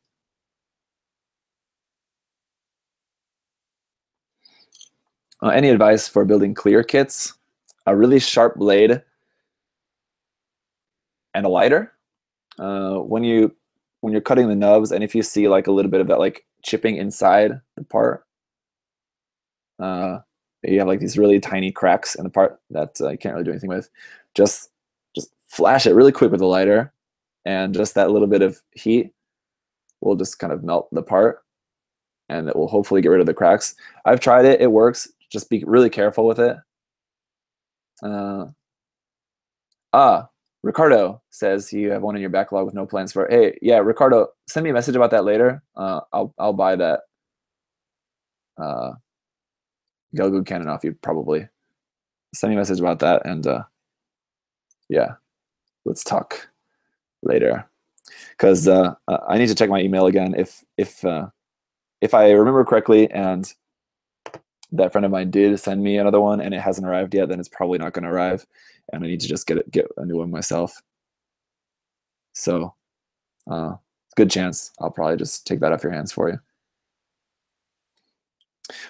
Any advice for building clear kits? A really sharp blade and a lighter. When you're cutting the nubs, and if you see like a little bit of that like chipping inside the part, you have like these really tiny cracks in the part that you can't really do anything with. Just flash it really quick with a lighter, and just that little bit of heat will just kind of melt the part, and it will hopefully get rid of the cracks. I've tried it; it works. Just be really careful with it. Ricardo says you have one in your backlog with no plans for it. Hey, yeah, Ricardo, send me a message about that later. I'll buy that Gelgoog cannon off you probably. Send me a message about that, and yeah, let's talk later. Because I need to check my email again. If I remember correctly, and that friend of mine did send me another one, and it hasn't arrived yet, then it's probably not going to arrive, and I need to just get a new one myself. So, good chance I'll probably just take that off your hands for you.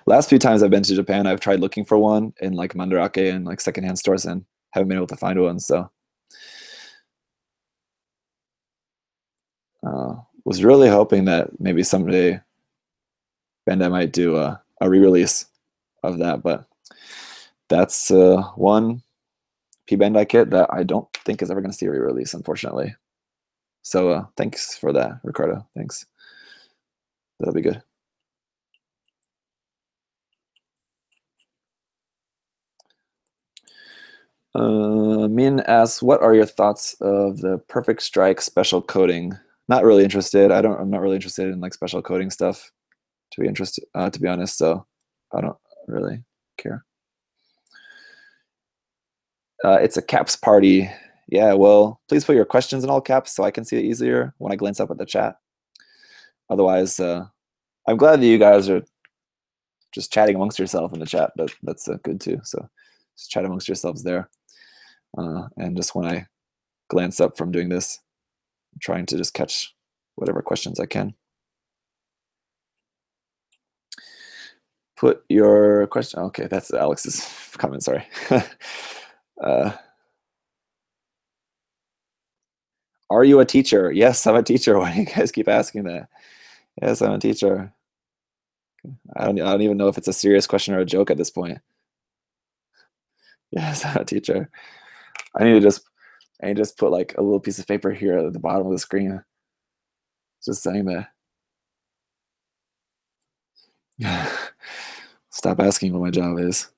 Last few times I've been to Japan, I've tried looking for one in like Mandarake and like secondhand stores, and haven't been able to find one. So, was really hoping that maybe someday Bandai might do a re-release of that, but that's one P Bandai kit that I don't think is ever going to see a re-release, unfortunately. So thanks for that, Ricardo. Thanks. That'll be good. Min asks, what are your thoughts of the Perfect Strike special coating? Not really interested. I'm not really interested in like special coating stuff, to be honest. So I don't really care. It's a caps party. Yeah, well, please put your questions in all caps so I can see it easier when I glance up at the chat. Otherwise, I'm glad that you guys are just chatting amongst yourself in the chat. That's good too. So just chat amongst yourselves there. And just when I glance up from doing this, I'm trying to just catch whatever questions I can. Put your question. Okay, that's Alex's comment. Sorry. Are you a teacher? Yes, I'm a teacher. Why do you guys keep asking that? Yes, I'm a teacher. I don't even know if it's a serious question or a joke at this point. Yes, I'm a teacher. I need to just put like a little piece of paper here at the bottom of the screen, just saying that. Stop asking what my job is.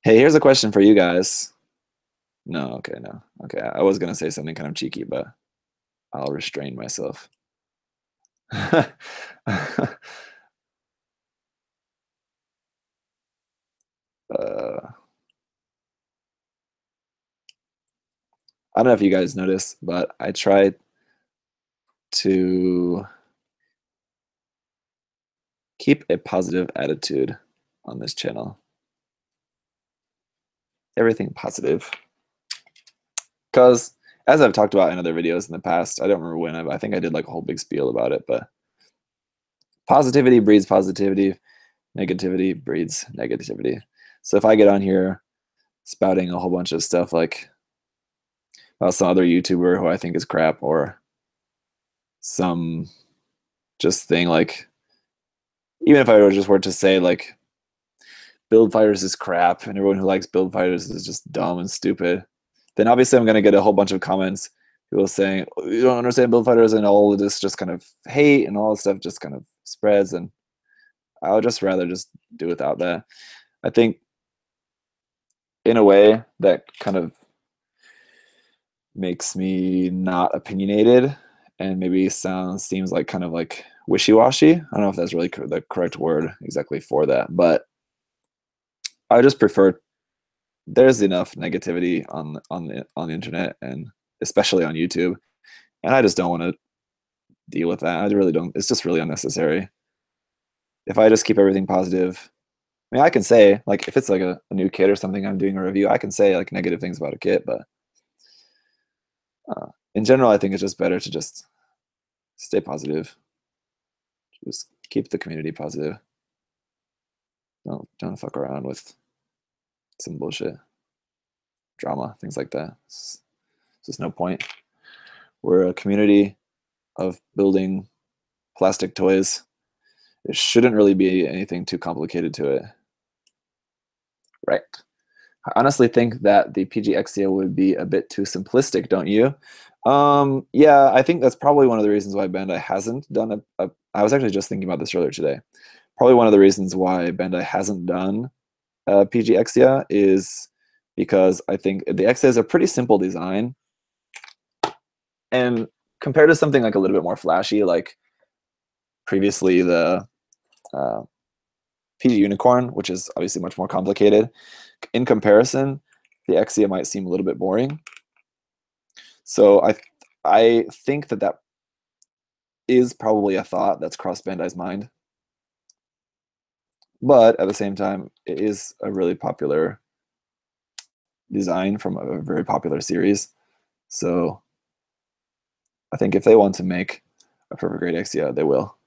Hey, here's a question for you guys. No, okay, no. Okay, I was gonna say something kind of cheeky, but I'll restrain myself. I don't know if you guys noticed, but I tried to keep a positive attitude on this channel. Everything positive. Because as I've talked about in other videos in the past, I don't remember when, I think I did like a whole big spiel about it, but positivity breeds positivity, negativity breeds negativity. So if I get on here spouting a whole bunch of stuff like about some other YouTuber who I think is crap, or some just thing like, even if I were to say like Build Fighters is crap and everyone who likes Build Fighters is just dumb and stupid, then obviously I'm going to get a whole bunch of comments people saying, "Oh, you don't understand build fighters," and all of this just kind of hate and all this stuff just kind of spreads, and I would just rather just do without that. I think in a way that kind of makes me not opinionated and maybe seems like kind of like wishy-washy. I don't know if that's really the correct word exactly for that, but I just prefer, there's enough negativity on the internet, and especially on YouTube, and I just don't want to deal with that. I really don't. It's just really unnecessary. If I just keep everything positive, I mean, I can say, like, if it's like a new kit or something I'm doing a review, I can say like negative things about a kit, but in general, I think it's just better to just stay positive. Just keep the community positive. Don't fuck around with some bullshit, drama, things like that. It's just no point. We're a community of building plastic toys. It shouldn't really be anything too complicated to it. Right. I honestly think that the PG Exia would be a bit too simplistic, don't you? Yeah, I think that's probably one of the reasons why Bandai hasn't done I was actually just thinking about this earlier today. Probably one of the reasons why Bandai hasn't done PG Exia is because I think the Exia is a pretty simple design, and compared to something like a little bit more flashy, like previously the PG Unicorn, which is obviously much more complicated, in comparison, the Exia might seem a little bit boring. So I think that is probably a thought that's crossed Bandai's mind. But at the same time, it is a really popular design from a very popular series. So I think if they want to make a perfect grade Exia, they will.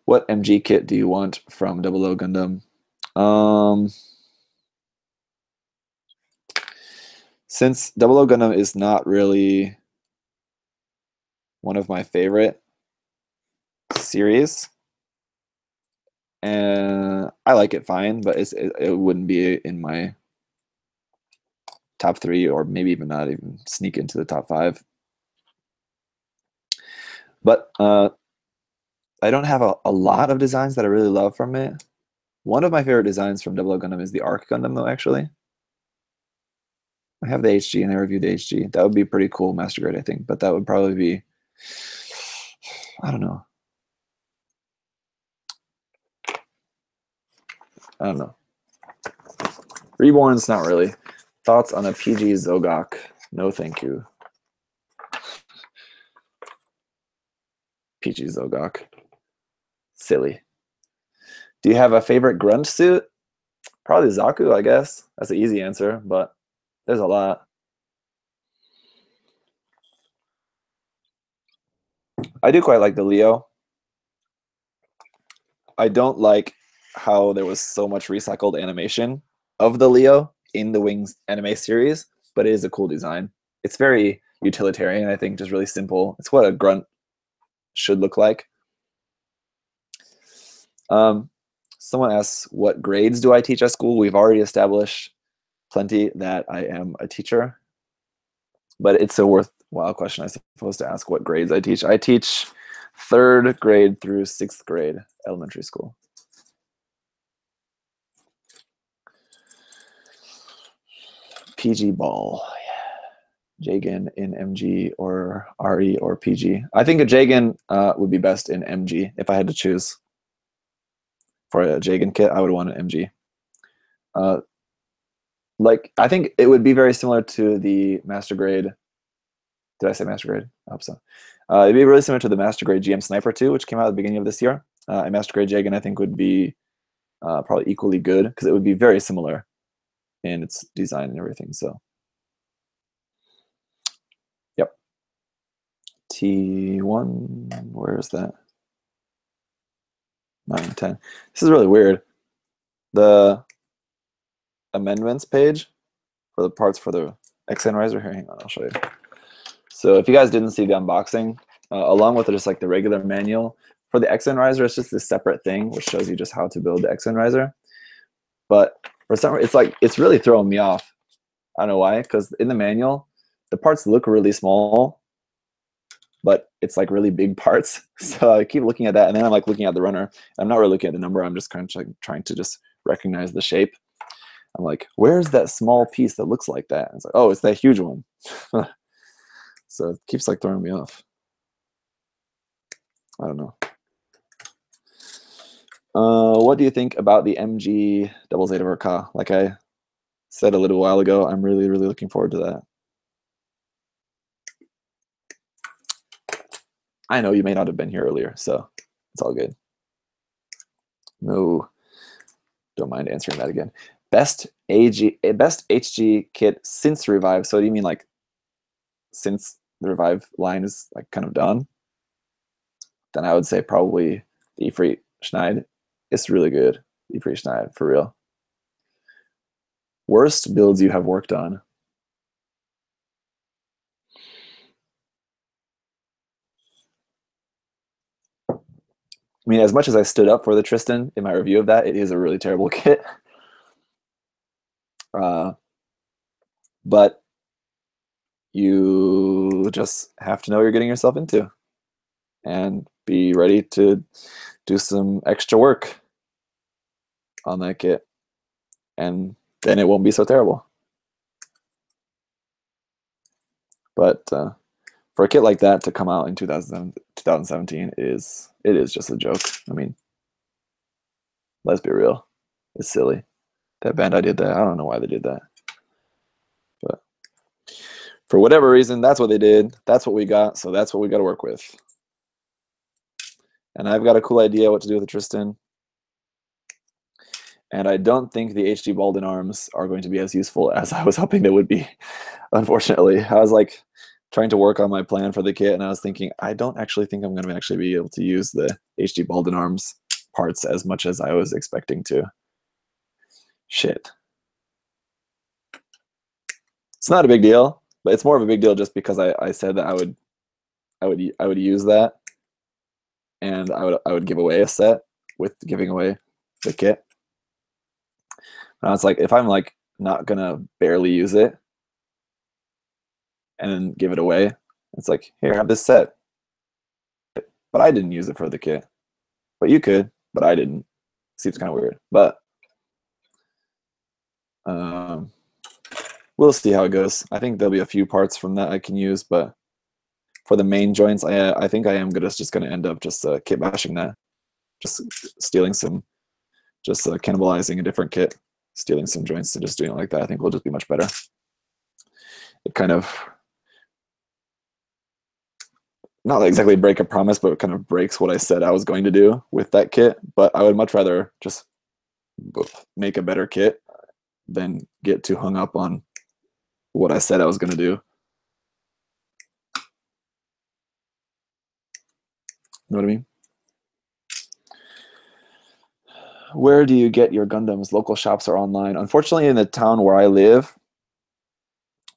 What MG kit do you want from 00 Gundam? Since 00 Gundam is not really one of my favorite series, and I like it fine, but it wouldn't be in my top 3, or maybe even not even sneak into the top 5. But I don't have a lot of designs that I really love from it. One of my favorite designs from 00 Gundam is the Arc Gundam, though, actually. I have the HG, and I reviewed the HG. That would be pretty cool master grade, I think, but that would probably be, I don't know. Reborn's not really. Thoughts on a PG Zogok? No, thank you. PG Zogok. Silly. Do you have a favorite grunt suit? Probably Zaku, I guess. That's an easy answer, but there's a lot. I do quite like the Leo. I don't like how there was so much recycled animation of the Leo in the Wings anime series, but it is a cool design. It's very utilitarian, I think, just really simple. It's what a grunt should look like. Someone asks, what grades do I teach at school? We've already established plenty that I am a teacher, but it's a worthwhile question, I suppose, to ask what grades I teach. I teach 3rd grade through 6th grade elementary school. PG ball. Jagan in MG or RE or PG. I think a Jagan would be best in MG if I had to choose. For a Jagan kit, I would want an MG. Like, I think it would be very similar to the master grade. Did I say master grade? I hope so. It'd be really similar to the master grade GM Sniper 2, which came out at the beginning of this year. A master grade Jagan, I think, would be probably equally good because it would be very similar in its design and everything. So, yep. T1, where is that? 9, 10. This is really weird. The amendments page for the parts for the XN riser. Here, hang on, I'll show you. So if you guys didn't see the unboxing, along with just like the regular manual for the XN riser, it's just this separate thing which shows you just how to build the XN riser. But For some, it's really throwing me off. I don't know why, because in the manual, the parts look really small, but it's like really big parts. So I keep looking at that, and then I'm like looking at the runner. I'm not really looking at the number. I'm just kind of like trying to just recognize the shape. I'm like, where's that small piece that looks like that? And it's like, oh, it's that huge one. So it keeps like throwing me off. I don't know. What do you think about the MG double Zeta Verka? Like I said a little while ago, I'm really, really looking forward to that. I know you may not have been here earlier, so it's all good. No, don't mind answering that again. Best HG kit since Revive. So do you mean like since the Revive line is like kind of done? Then I would say probably the Ifrit Schneid. It's really good. Ifrit Schneid, for real. Worst builds you have worked on? I mean, as much as I stood up for the Tristan in my review of that, it is a really terrible kit. But you just have to know what you're getting yourself into and be ready to do some extra work on that kit. And then it won't be so terrible. But for a kit like that to come out in 2017 is just a joke. I mean, let's be real. It's silly. That Bandai did that. I don't know why they did that. But for whatever reason, that's what they did. That's what we got. So that's what we got to work with. And I've got a cool idea what to do with the Tristan. And I don't think the HD Baldwin arms are going to be as useful as I was hoping they would be, unfortunately. I was like trying to work on my plan for the kit, and I was thinking, I don't actually think I'm going to actually be able to use the HD Baldwin arms parts as much as I was expecting to. Shit. It's not a big deal, but it's more of a big deal just because I said that I would use that, and I would give away a set with giving away the kit. And I was like, if I'm like not gonna barely use it and then give it away, it's like, here, have this set. But I didn't use it for the kit. But you could, but I didn't. Seems kind of weird. But we'll see how it goes. I think there'll be a few parts from that I can use, but for the main joints, I think I am just going to end up just kit bashing that. Just stealing some, just cannibalizing a different kit, stealing some joints and just doing it like that. I think will just be much better. It kind of, not exactly break a promise, but it kind of breaks what I said I was going to do with that kit. But I would much rather just make a better kit than get too hung up on what I said I was going to do. You know what I mean? Where do you get your Gundams? Local shops or online? Unfortunately, in the town where I live,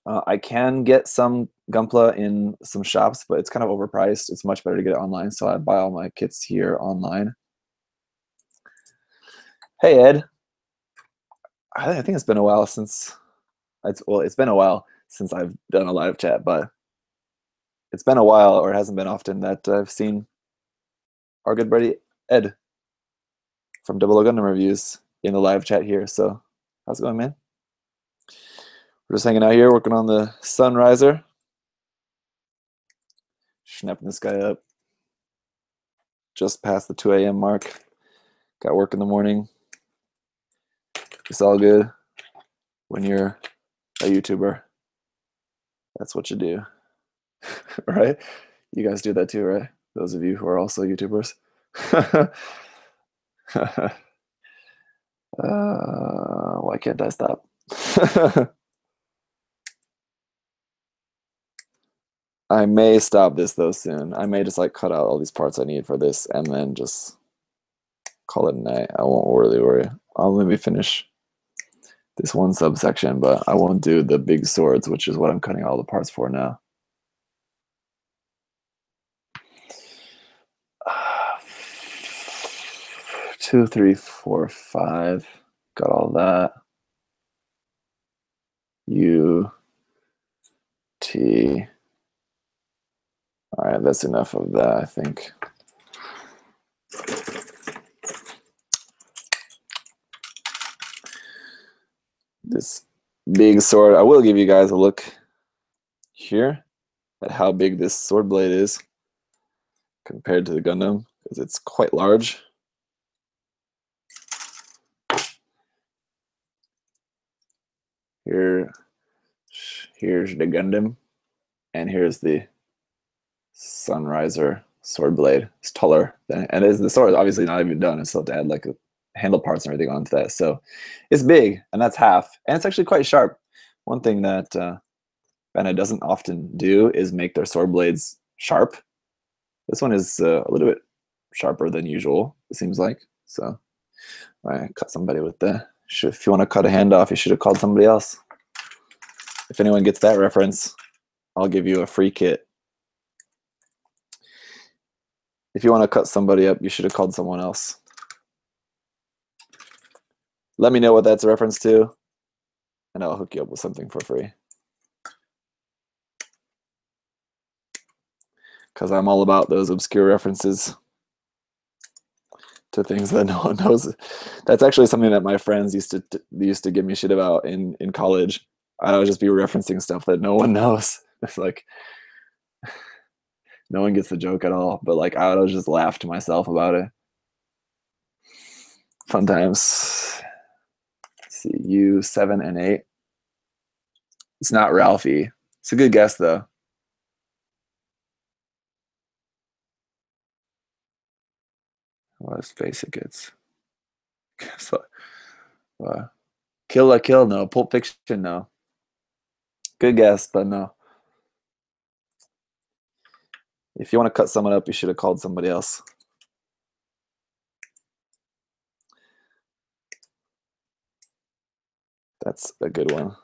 I can get some Gunpla in some shops, but it's kind of overpriced. It's much better to get it online, so I buy all my kits here online. Hey, Ed. I think it's been a while since it's been a while since I've done a live chat, but it's been a while, or it hasn't been often, that I've seen our good buddy Ed from Double O Gundam Reviews in the live chat here. So how's it going, man? We're just hanging out here working on the Sunriser. Snapping this guy up. Just past the 2 a.m. mark. Got work in the morning. It's all good when you're a YouTuber. That's what you do. Right? You guys do that too, right? Those of you who are also YouTubers. Why can't I stop? I may stop this though soon. I may just like cut out all these parts I need for this and then just call it a night. I won't really worry. I'll maybe finish this one subsection, but I won't do the big swords, which is what I'm cutting all the parts for now. Two, three, four, five. Got all that. U T. All right, that's enough of that, I think. This big sword, I will give you guys a look here at how big this sword blade is compared to the Gundam, because it's quite large. Here's the Gundam, and here's the Sunriser sword blade. It's taller than, and the sword is obviously not even done. It's still to add like handle parts and everything onto that. So it's big, and that's half, and it's actually quite sharp. One thing that Bandai doesn't often do is make their sword blades sharp. This one is a little bit sharper than usual, it seems like. So I cut somebody with the. If you want to cut a hand off, you should have called somebody else. If anyone gets that reference, I'll give you a free kit. If you want to cut somebody up, you should have called someone else. Let me know what that's a reference to, and I'll hook you up with something for free. Because I'm all about those obscure references to things that no one knows. That's actually something that my friends used to give me shit about in college. I would just be referencing stuff that no one knows. It's like no one gets the joke at all, but like I would just laugh to myself about it. Fun times. Let's see, U7 and 8. It's not Ralphie. It's a good guess though. What basic it's. So, Kill la Kill, no. Pulp Fiction, no. Good guess, but no. If you want to cut someone up, you should have called somebody else. That's a good one.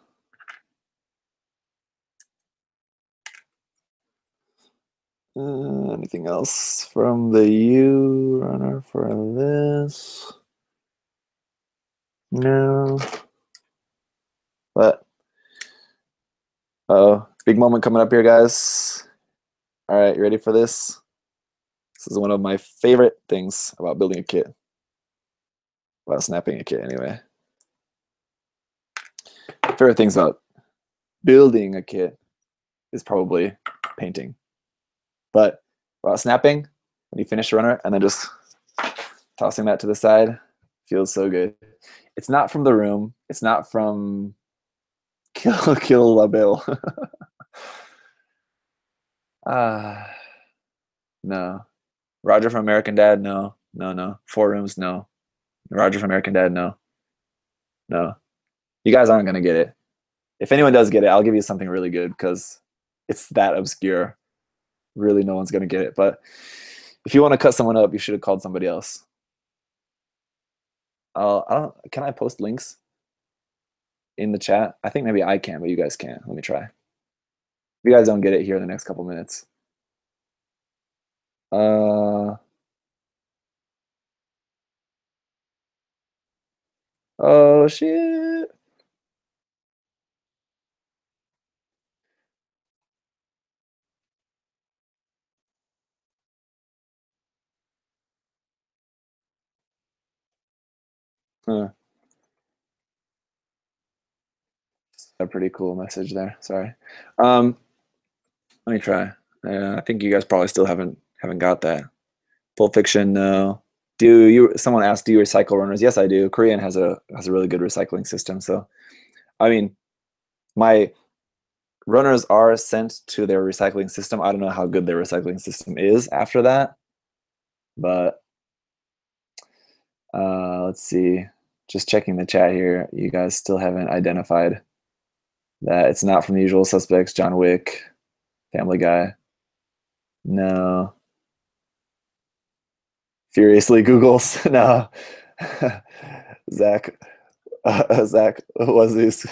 Anything else from the U runner for this? No. But big moment coming up here, guys. All right, you ready for this? This is one of my favorite things about building a kit. About snapping a kit, anyway. Favorite things about building a kit is probably painting. But about snapping, when you finish a runner and then just tossing that to the side, feels so good. It's not from The Room. It's not from Kill La Bill. No. Roger from American Dad, no. No. Four Rooms, no. Roger from American Dad, no. No. You guys aren't going to get it. If anyone does get it, I'll give you something really good because it's that obscure. Really, no one's going to get it. But if you want to cut someone up, you should have called somebody else. Can I post links in the chat? I think maybe I can, but you guys can't. Let me try. If you guys don't get it here in the next couple minutes. Oh, shit. Huh. A pretty cool message there. Sorry. Let me try. I think you guys probably still haven't got that. Pulp Fiction, no. Someone asked, do you recycle runners? Yes, I do. Korean has a really good recycling system. So, I mean, my runners are sent to their recycling system. I don't know how good their recycling system is after that, but let's see. Just checking the chat here. You guys still haven't identified that it's not from The Usual Suspects, John Wick, Family Guy. No. Furiously Googles. No. Zach, was this?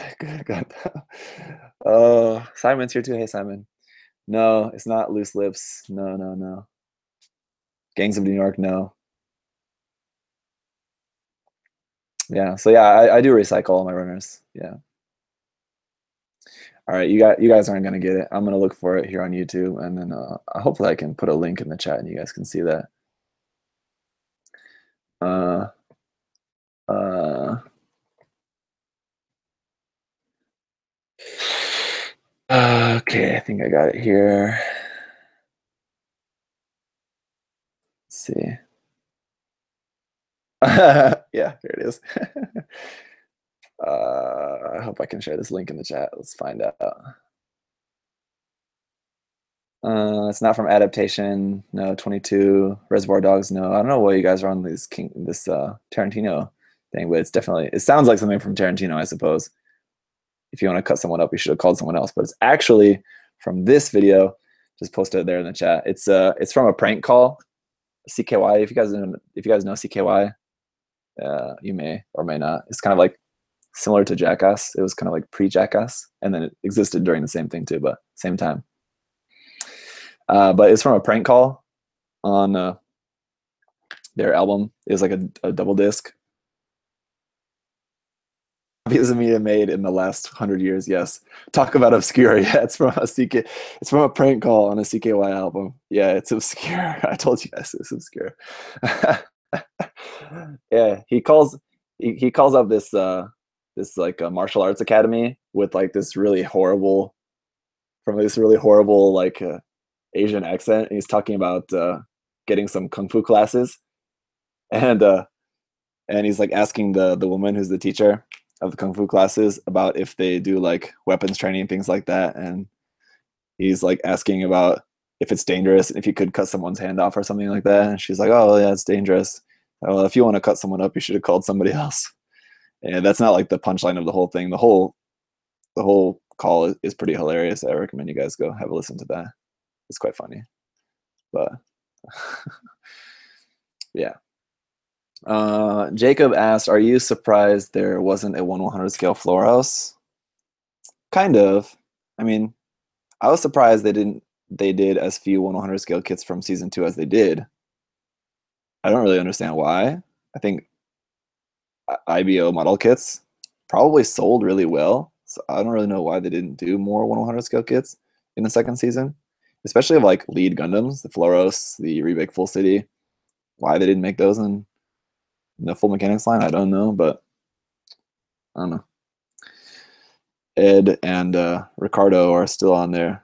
Simon's here too. Hey, Simon. No, it's not Loose Lips. No. Gangs of New York, no. Yeah, so yeah, I do recycle all my runners. Yeah. All right, you guys aren't gonna get it. I'm gonna look for it here on YouTube, and then hopefully I can put a link in the chat and you guys can see that. Uh, uh, okay, I think I got it here. Let's see. Yeah, here it is. I hope I can share this link in the chat. Let's find out. It's not from Adaptation. No, 22. Reservoir Dogs. No, I don't know why you guys are on this Tarantino thing, but it's definitely. It sounds like something from Tarantino, I suppose. If you want to cut someone up, you should have called someone else. But it's actually from this video. Just posted it there in the chat. It's from a prank call. CKY. If you guys know CKY, you may or may not. It's kind of like similar to Jackass. It was kind of like pre-Jackass, and then it existed during the same thing too, but same time. But it's from a prank call on their album. It was like a double disc. Copies of media made in the last 100 years. Yes, talk about obscure. Yeah, it's from a CK. It's from a prank call on a CKY album. Yeah, it's obscure. I told you guys it's obscure. Yeah, he calls up this like a martial arts academy with like this really horrible like Asian accent. And he's talking about getting some kung fu classes, and he's like asking the woman who's the teacher of the kung fu classes about if they do like weapons training and things like that, and he's like asking about if it's dangerous, if you could cut someone's hand off or something like that, and she's like, oh yeah, it's dangerous. Well, if you want to cut someone up, you should have called somebody else. And that's not like the punchline of the whole thing. The whole call is pretty hilarious. I recommend you guys go have a listen to that. It's quite funny. But yeah. Jacob asked, are you surprised there wasn't a 1/100 scale floor house? Kind of. I mean, I was surprised they did as few 1/100 scale kits from season 2 as they did. I don't really understand why. I think IBO model kits probably sold really well, so I don't really know why they didn't do more 1/100 scale kits in the second season, especially of like lead Gundams, the Floros, the Rebake Full City. Why they didn't make those in the full mechanics line, I don't know, but I don't know. Ed and Ricardo are still on their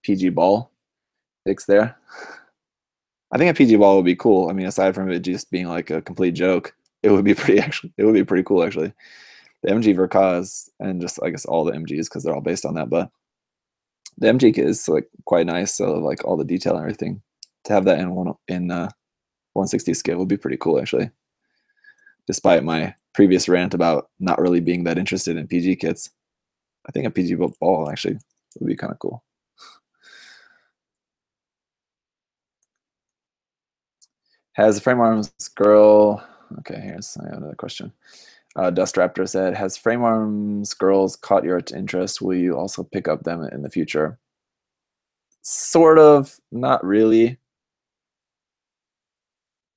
PG ball picks there. I think a PG ball would be cool. I mean, aside from it just being like a complete joke, it would be pretty cool actually. The MG Verkaz and just I guess all the MGs because they're all based on that, but the MG kit is like quite nice. So like all the detail and everything, to have that in 1/60 scale would be pretty cool actually. Despite my previous rant about not really being that interested in PG kits, I think a PG ball actually would be kind of cool. Has Frame Arms Girl? Okay, here's another question. Dust Raptor said, has Frame Arms Girls caught your interest? Will you also pick up them in the future? Sort of, not really.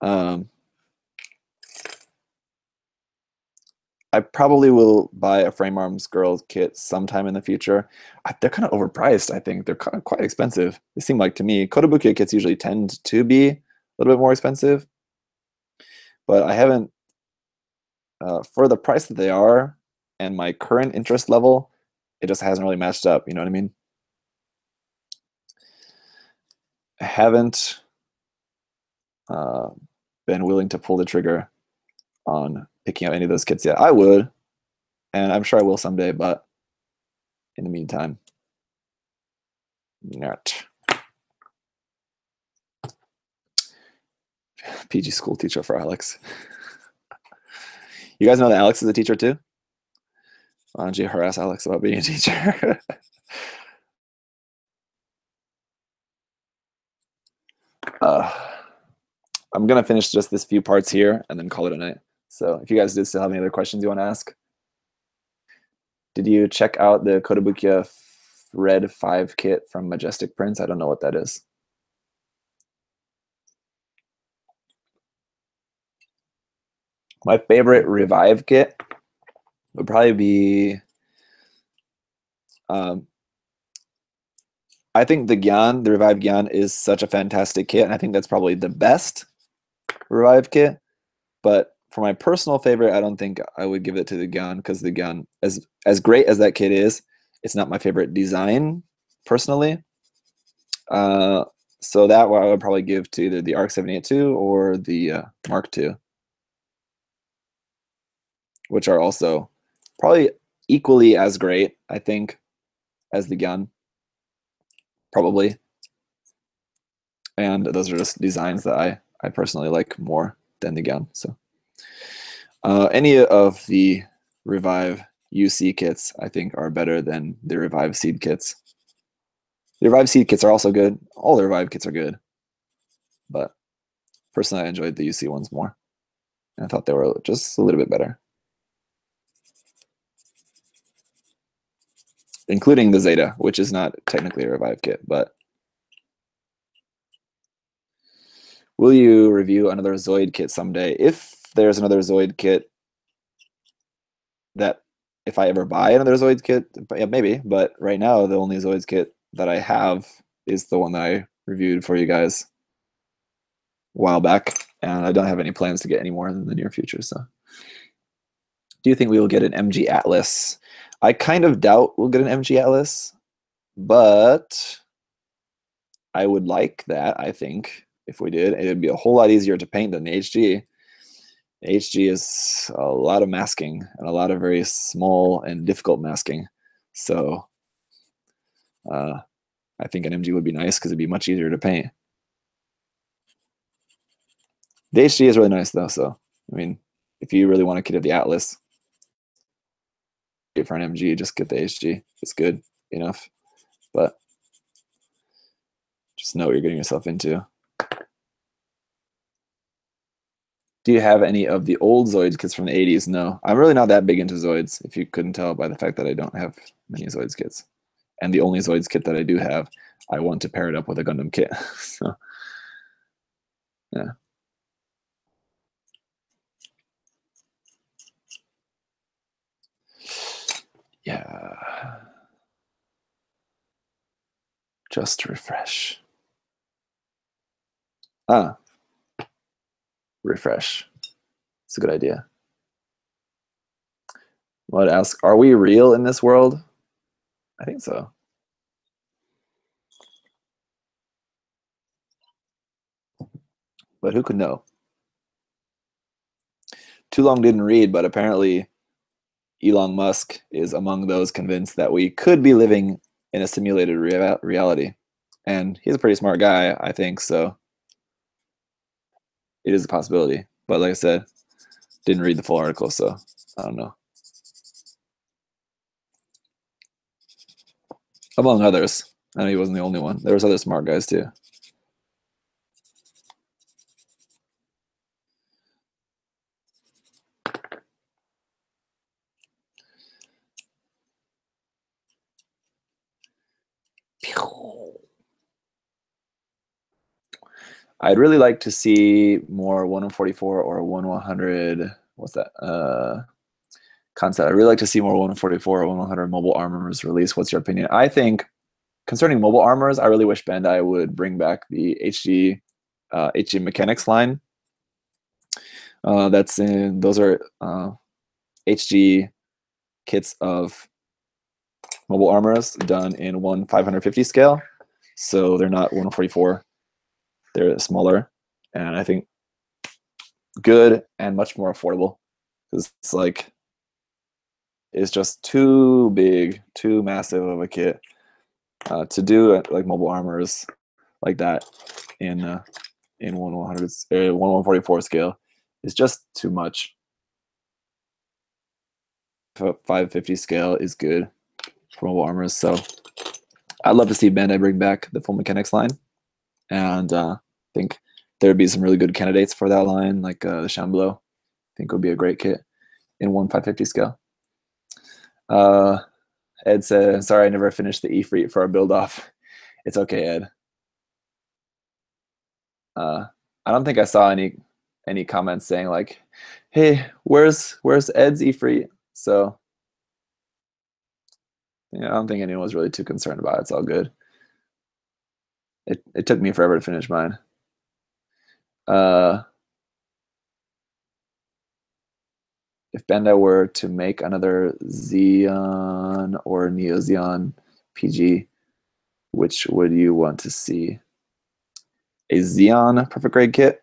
I probably will buy a Frame Arms Girls kit sometime in the future. They're kind of overpriced, I think. They're kind of quite expensive. They seem like to me. Kotobukiya kits usually tend to be a little bit more expensive. But I haven't, for the price that they are and my current interest level, it just hasn't really matched up. You know what I mean? I haven't been willing to pull the trigger on picking up any of those kits yet. I would, and I'm sure I will someday, but in the meantime, not. PG school teacher for Alex. You guys know that Alex is a teacher too? Why don't you harass Alex about being a teacher? I'm going to finish just this few parts here and then call it a night. So if you guys do still have any other questions you want to ask. Did you check out the Kotobukiya Red 5 kit from Majestic Prints? I don't know what that is. My favorite Revive kit would probably be Um, I think the revived Gyan is such a fantastic kit, and I think that's probably the best revived kit. But for my personal favorite, I don't think I would give it to the Gyan, because the Gyan, as great as that kit is, it's not my favorite design personally. So that one I would probably give to either the ARC 782 or the Mark II, which are also probably equally as great, I think, as the Gyan, probably. And those are just designs that I personally like more than the Gyan. So any of the Revive UC kits, I think, are better than the Revive Seed kits. The Revive Seed kits are also good. All the Revive kits are good. But personally, I enjoyed the UC ones more. And I thought they were just a little bit better. Including the Zeta, which is not technically a Revive kit, but will you review another Zoid kit someday? If there's another Zoid kit that, if I ever buy another Zoids kit, yeah, maybe, but right now the only Zoids kit that I have is the one that I reviewed for you guys a while back, and I don't have any plans to get any more in the near future. So, do you think we will get an MG Atlas? I kind of doubt we'll get an MG Atlas, but I would like that. I think if we did, it would be a whole lot easier to paint than the HG. HG is a lot of masking and a lot of very small and difficult masking. So I think an MG would be nice because it'd be much easier to paint. The HG is really nice though. So, I mean, if you really want a kit of the Atlas, for an MG, just get the HG. It's good enough. But just know what you're getting yourself into. Do you have any of the old Zoids kits from the 80s? No. I'm really not that big into Zoids, if you couldn't tell by the fact that I don't have many Zoids kits. And the only Zoids kit that I do have, I want to pair it up with a Gundam kit. So, yeah. Yeah. Just refresh. Refresh. It's a good idea. What ask? Are we real in this world? I think so. But who could know? Too long didn't read, but apparently Elon Musk is among those convinced that we could be living in a simulated reality. And he's a pretty smart guy, I think, so it is a possibility. But like I said, didn't read the full article, so I don't know. Among others. I know he wasn't the only one. There was other smart guys too. I'd really like to see more 1144 or 1100. What's that? Concept. I'd really like to see more 1144 or 1100 mobile armors release. What's your opinion? I think concerning mobile armors, I really wish Bandai would bring back the HG Mechanics line. Those are HG kits of mobile armors done in 1/550 scale. So they're not 144. They're smaller, and I think good and much more affordable. It's just too big, too massive of a kit to do like mobile armors like that in 1/144 scale is just too much. 550 scale is good for mobile armors, so I'd love to see Bandai bring back the full mechanics line, and I think there'd be some really good candidates for that line, like the Shamblo. I think would be a great kit in 1/550 scale. Ed said, "Sorry, I never finished the Ifrit for our build off." It's okay, Ed. I don't think I saw any comments saying like, "Hey, where's Ed's Ifrit?" So Yeah, I don't think anyone was really too concerned about it. It's all good. It took me forever to finish mine. If Bandai were to make another Xeon or Neo Xeon PG, which would you want to see? A Xeon perfect grade kit?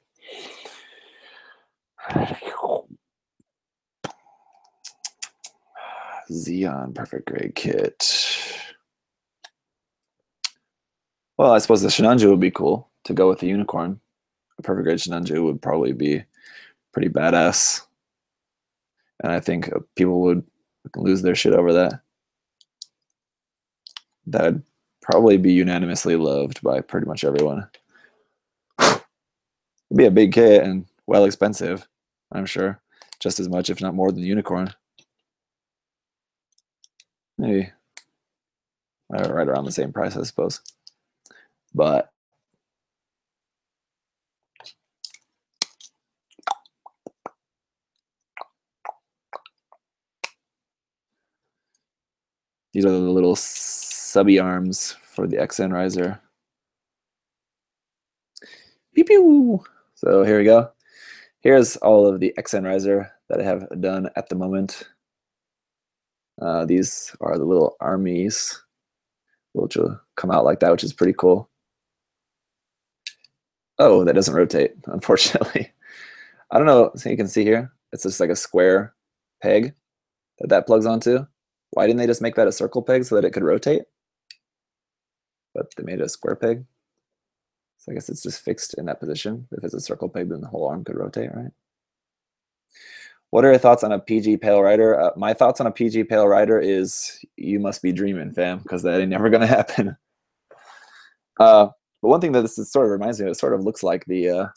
Xeon perfect grade kit. Well, I suppose the Shinanju would be cool to go with the unicorn. A perfect grade Shinanju would probably be pretty badass. And I think people would lose their shit over that. That'd probably be unanimously loved by pretty much everyone. It'd be a big kit and well expensive, I'm sure. Just as much, if not more, than the unicorn. Maybe right around the same price, I suppose. But these are the little subby arms for the XN riser. Pew pew. So here we go. Here's all of the XN riser that I have done at the moment. These are the little armies, which will come out like that, which is pretty cool. Oh, that doesn't rotate, unfortunately. I don't know, so you can see here, it's just like a square peg that plugs onto. Why didn't they just make that a circle peg so that it could rotate? But they made it a square peg. So I guess it's just fixed in that position. If it's a circle peg, then the whole arm could rotate, right? What are your thoughts on a PG Pale Rider? My thoughts on a PG Pale Rider is you must be dreaming, fam, because that ain't never going to happen. But one thing that this sort of reminds me of, it sort of looks like the,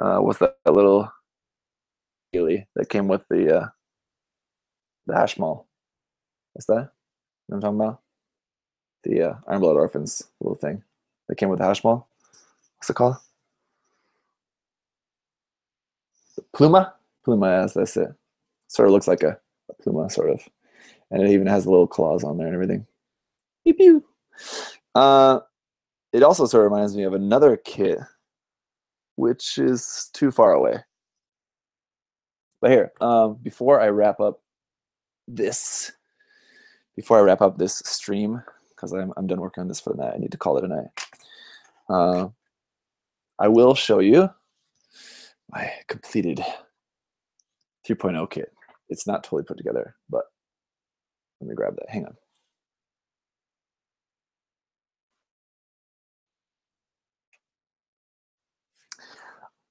what's that little that came with the hash mall. What's that? You know what I'm talking about? The Iron Blood Orphans little thing that came with the hash mall. What's it called? Pluma? Pluma, yes, that's it. Sort of looks like a Pluma, sort of. And it even has the little claws on there and everything. Pew pew. It also sort of reminds me of another kit, which is too far away. But here, before I wrap up this stream, because I'm done working on this for the night, I need to call it a night. I will show you my completed 3.0 kit. It's not totally put together, but let me grab that. Hang on.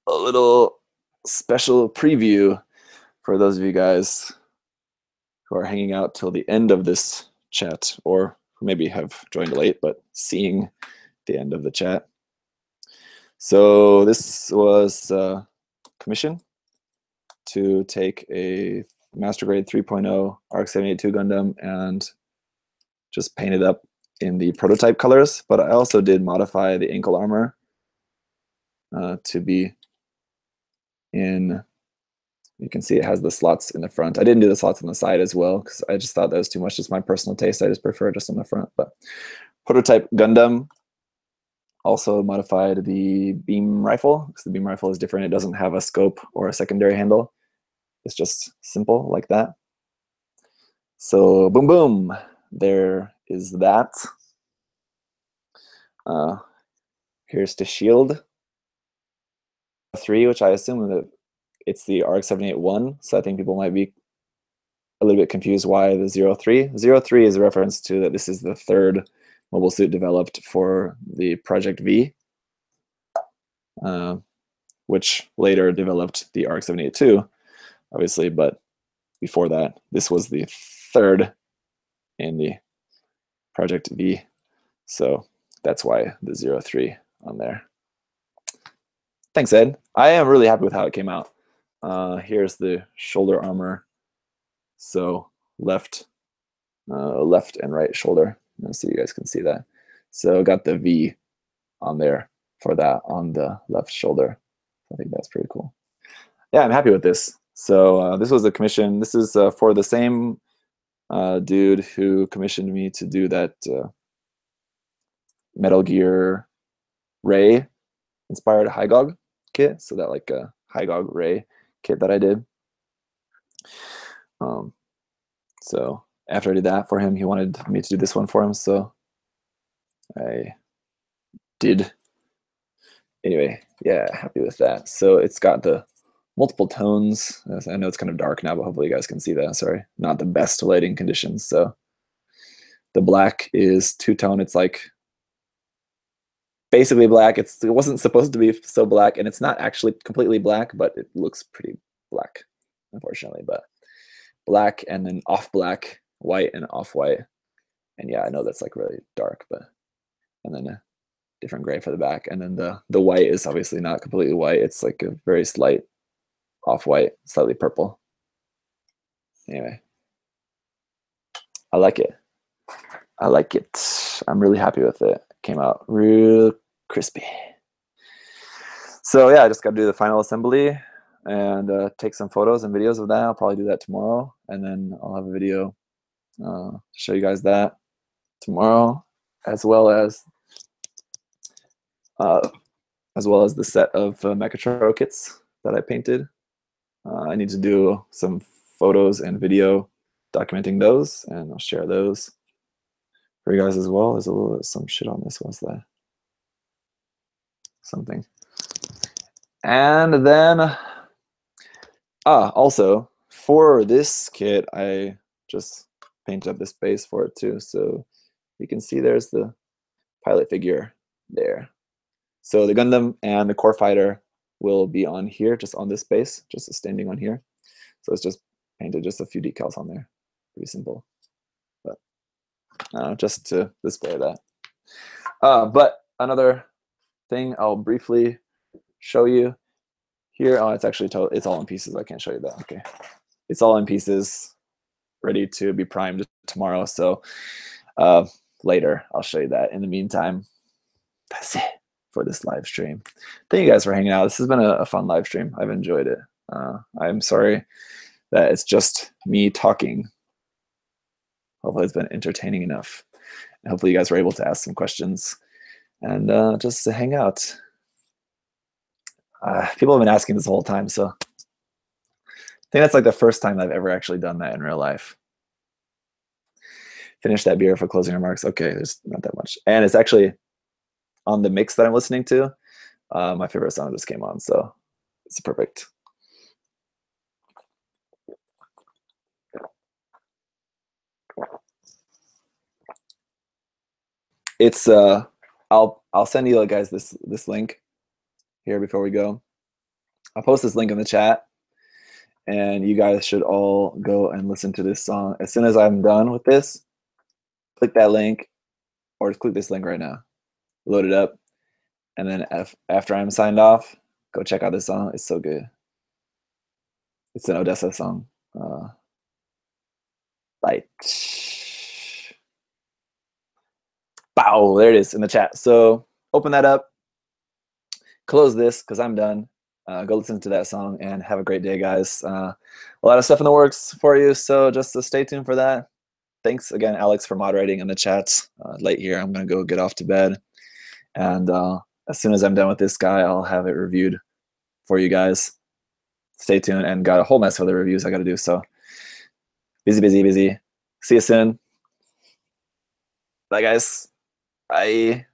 A little special preview for those of you guys who are hanging out till the end of this chat, or who maybe have joined late but seeing the end of the chat. So this was commission to take a Master Grade 3.0 ARC-782 Gundam and just paint it up in the prototype colors, but I also did modify the ankle armor to be in, you can see it has the slots in the front. I didn't do the slots on the side as well because I just thought that was too much. Just my personal taste. I just prefer just on the front. But prototype Gundam also modified the beam rifle because the beam rifle is different. It doesn't have a scope or a secondary handle. It's just simple like that. So boom, boom. There is that. Here's the shield 3, which I assume that it's the ARC-781. So I think people might be a little bit confused why the 03. 03 is a reference to that this is the third mobile suit developed for the Project V, which later developed the ARC-782, obviously, but before that, this was the third in the Project V. So that's why the 03 on there. Thanks, Ed. I am really happy with how it came out. Here's the shoulder armor. So left and right shoulder. So you guys can see that. So got the V on there for that on the left shoulder. I think that's pretty cool. Yeah, I'm happy with this. So this was a commission. This is for the same dude who commissioned me to do that Metal Gear Ray inspired Hygog kit. So that like Hygog Ray kit that I did. So after I did that for him, he wanted me to do this one for him. So I did. Anyway, yeah, happy with that. So it's got the multiple tones. I know it's kind of dark now, but hopefully you guys can see that. Sorry, not the best lighting conditions. So the black is two-tone. It's like basically black. It wasn't supposed to be so black, and it's not actually completely black, but it looks pretty black, unfortunately. But black and then off black, white and off white. And yeah, I know that's like really dark, but and then a different gray for the back. And then the white is obviously not completely white. It's like a very slight off-white, slightly purple. Anyway, I like it. I like it. I'm really happy with it. It came out real crispy. So yeah, I just got to do the final assembly and take some photos and videos of that. I'll probably do that tomorrow, and then I'll have a video to show you guys that tomorrow, as well as the set of Mechatro kits that I painted. I need to do some photos and video documenting those, and I'll share those for you guys as well. There's a little some shit on this. What's that? Something. And then, also for this kit, I just painted up the space for it too. So you can see there's the pilot figure there. So the Gundam and the core fighter will be on here, just on this space, just standing on here. So it's just painted just a few decals on there. Pretty simple, but just to display that. But another thing I'll briefly show you here. Oh, it's actually it's all in pieces. I can't show you that. Okay, it's all in pieces, ready to be primed tomorrow. So later I'll show you that. In the meantime, that's it for this live stream. Thank you guys for hanging out. This has been a fun live stream. I've enjoyed it. I'm sorry that it's just me talking. Hopefully it's been entertaining enough. And hopefully you guys were able to ask some questions and just to hang out. People have been asking this the whole time, so I think that's like the first time I've ever actually done that in real life. Finish that beer for closing remarks. Okay, there's not that much. And it's actually on the mix that I'm listening to. My favorite song just came on, so it's perfect. It's I'll send you guys this link here before we go. I'll post this link in the chat, and you guys should all go and listen to this song. As soon as I'm done with this, click that link, or just click this link right now. Load it up, and then after I'm signed off, go check out this song. It's so good. It's an Odessa song. Light. Bow, there it is in the chat. So open that up, close this because I'm done. Go listen to that song and have a great day, guys. A lot of stuff in the works for you, so just stay tuned for that. Thanks again, Alex, for moderating in the chat. Late here, I'm gonna go get off to bed, and as soon as I'm done with this guy, I'll have it reviewed for you guys. Stay tuned, and got a whole mess of the reviews I got to do. So busy, busy, busy. See you soon. Bye, guys. Bye.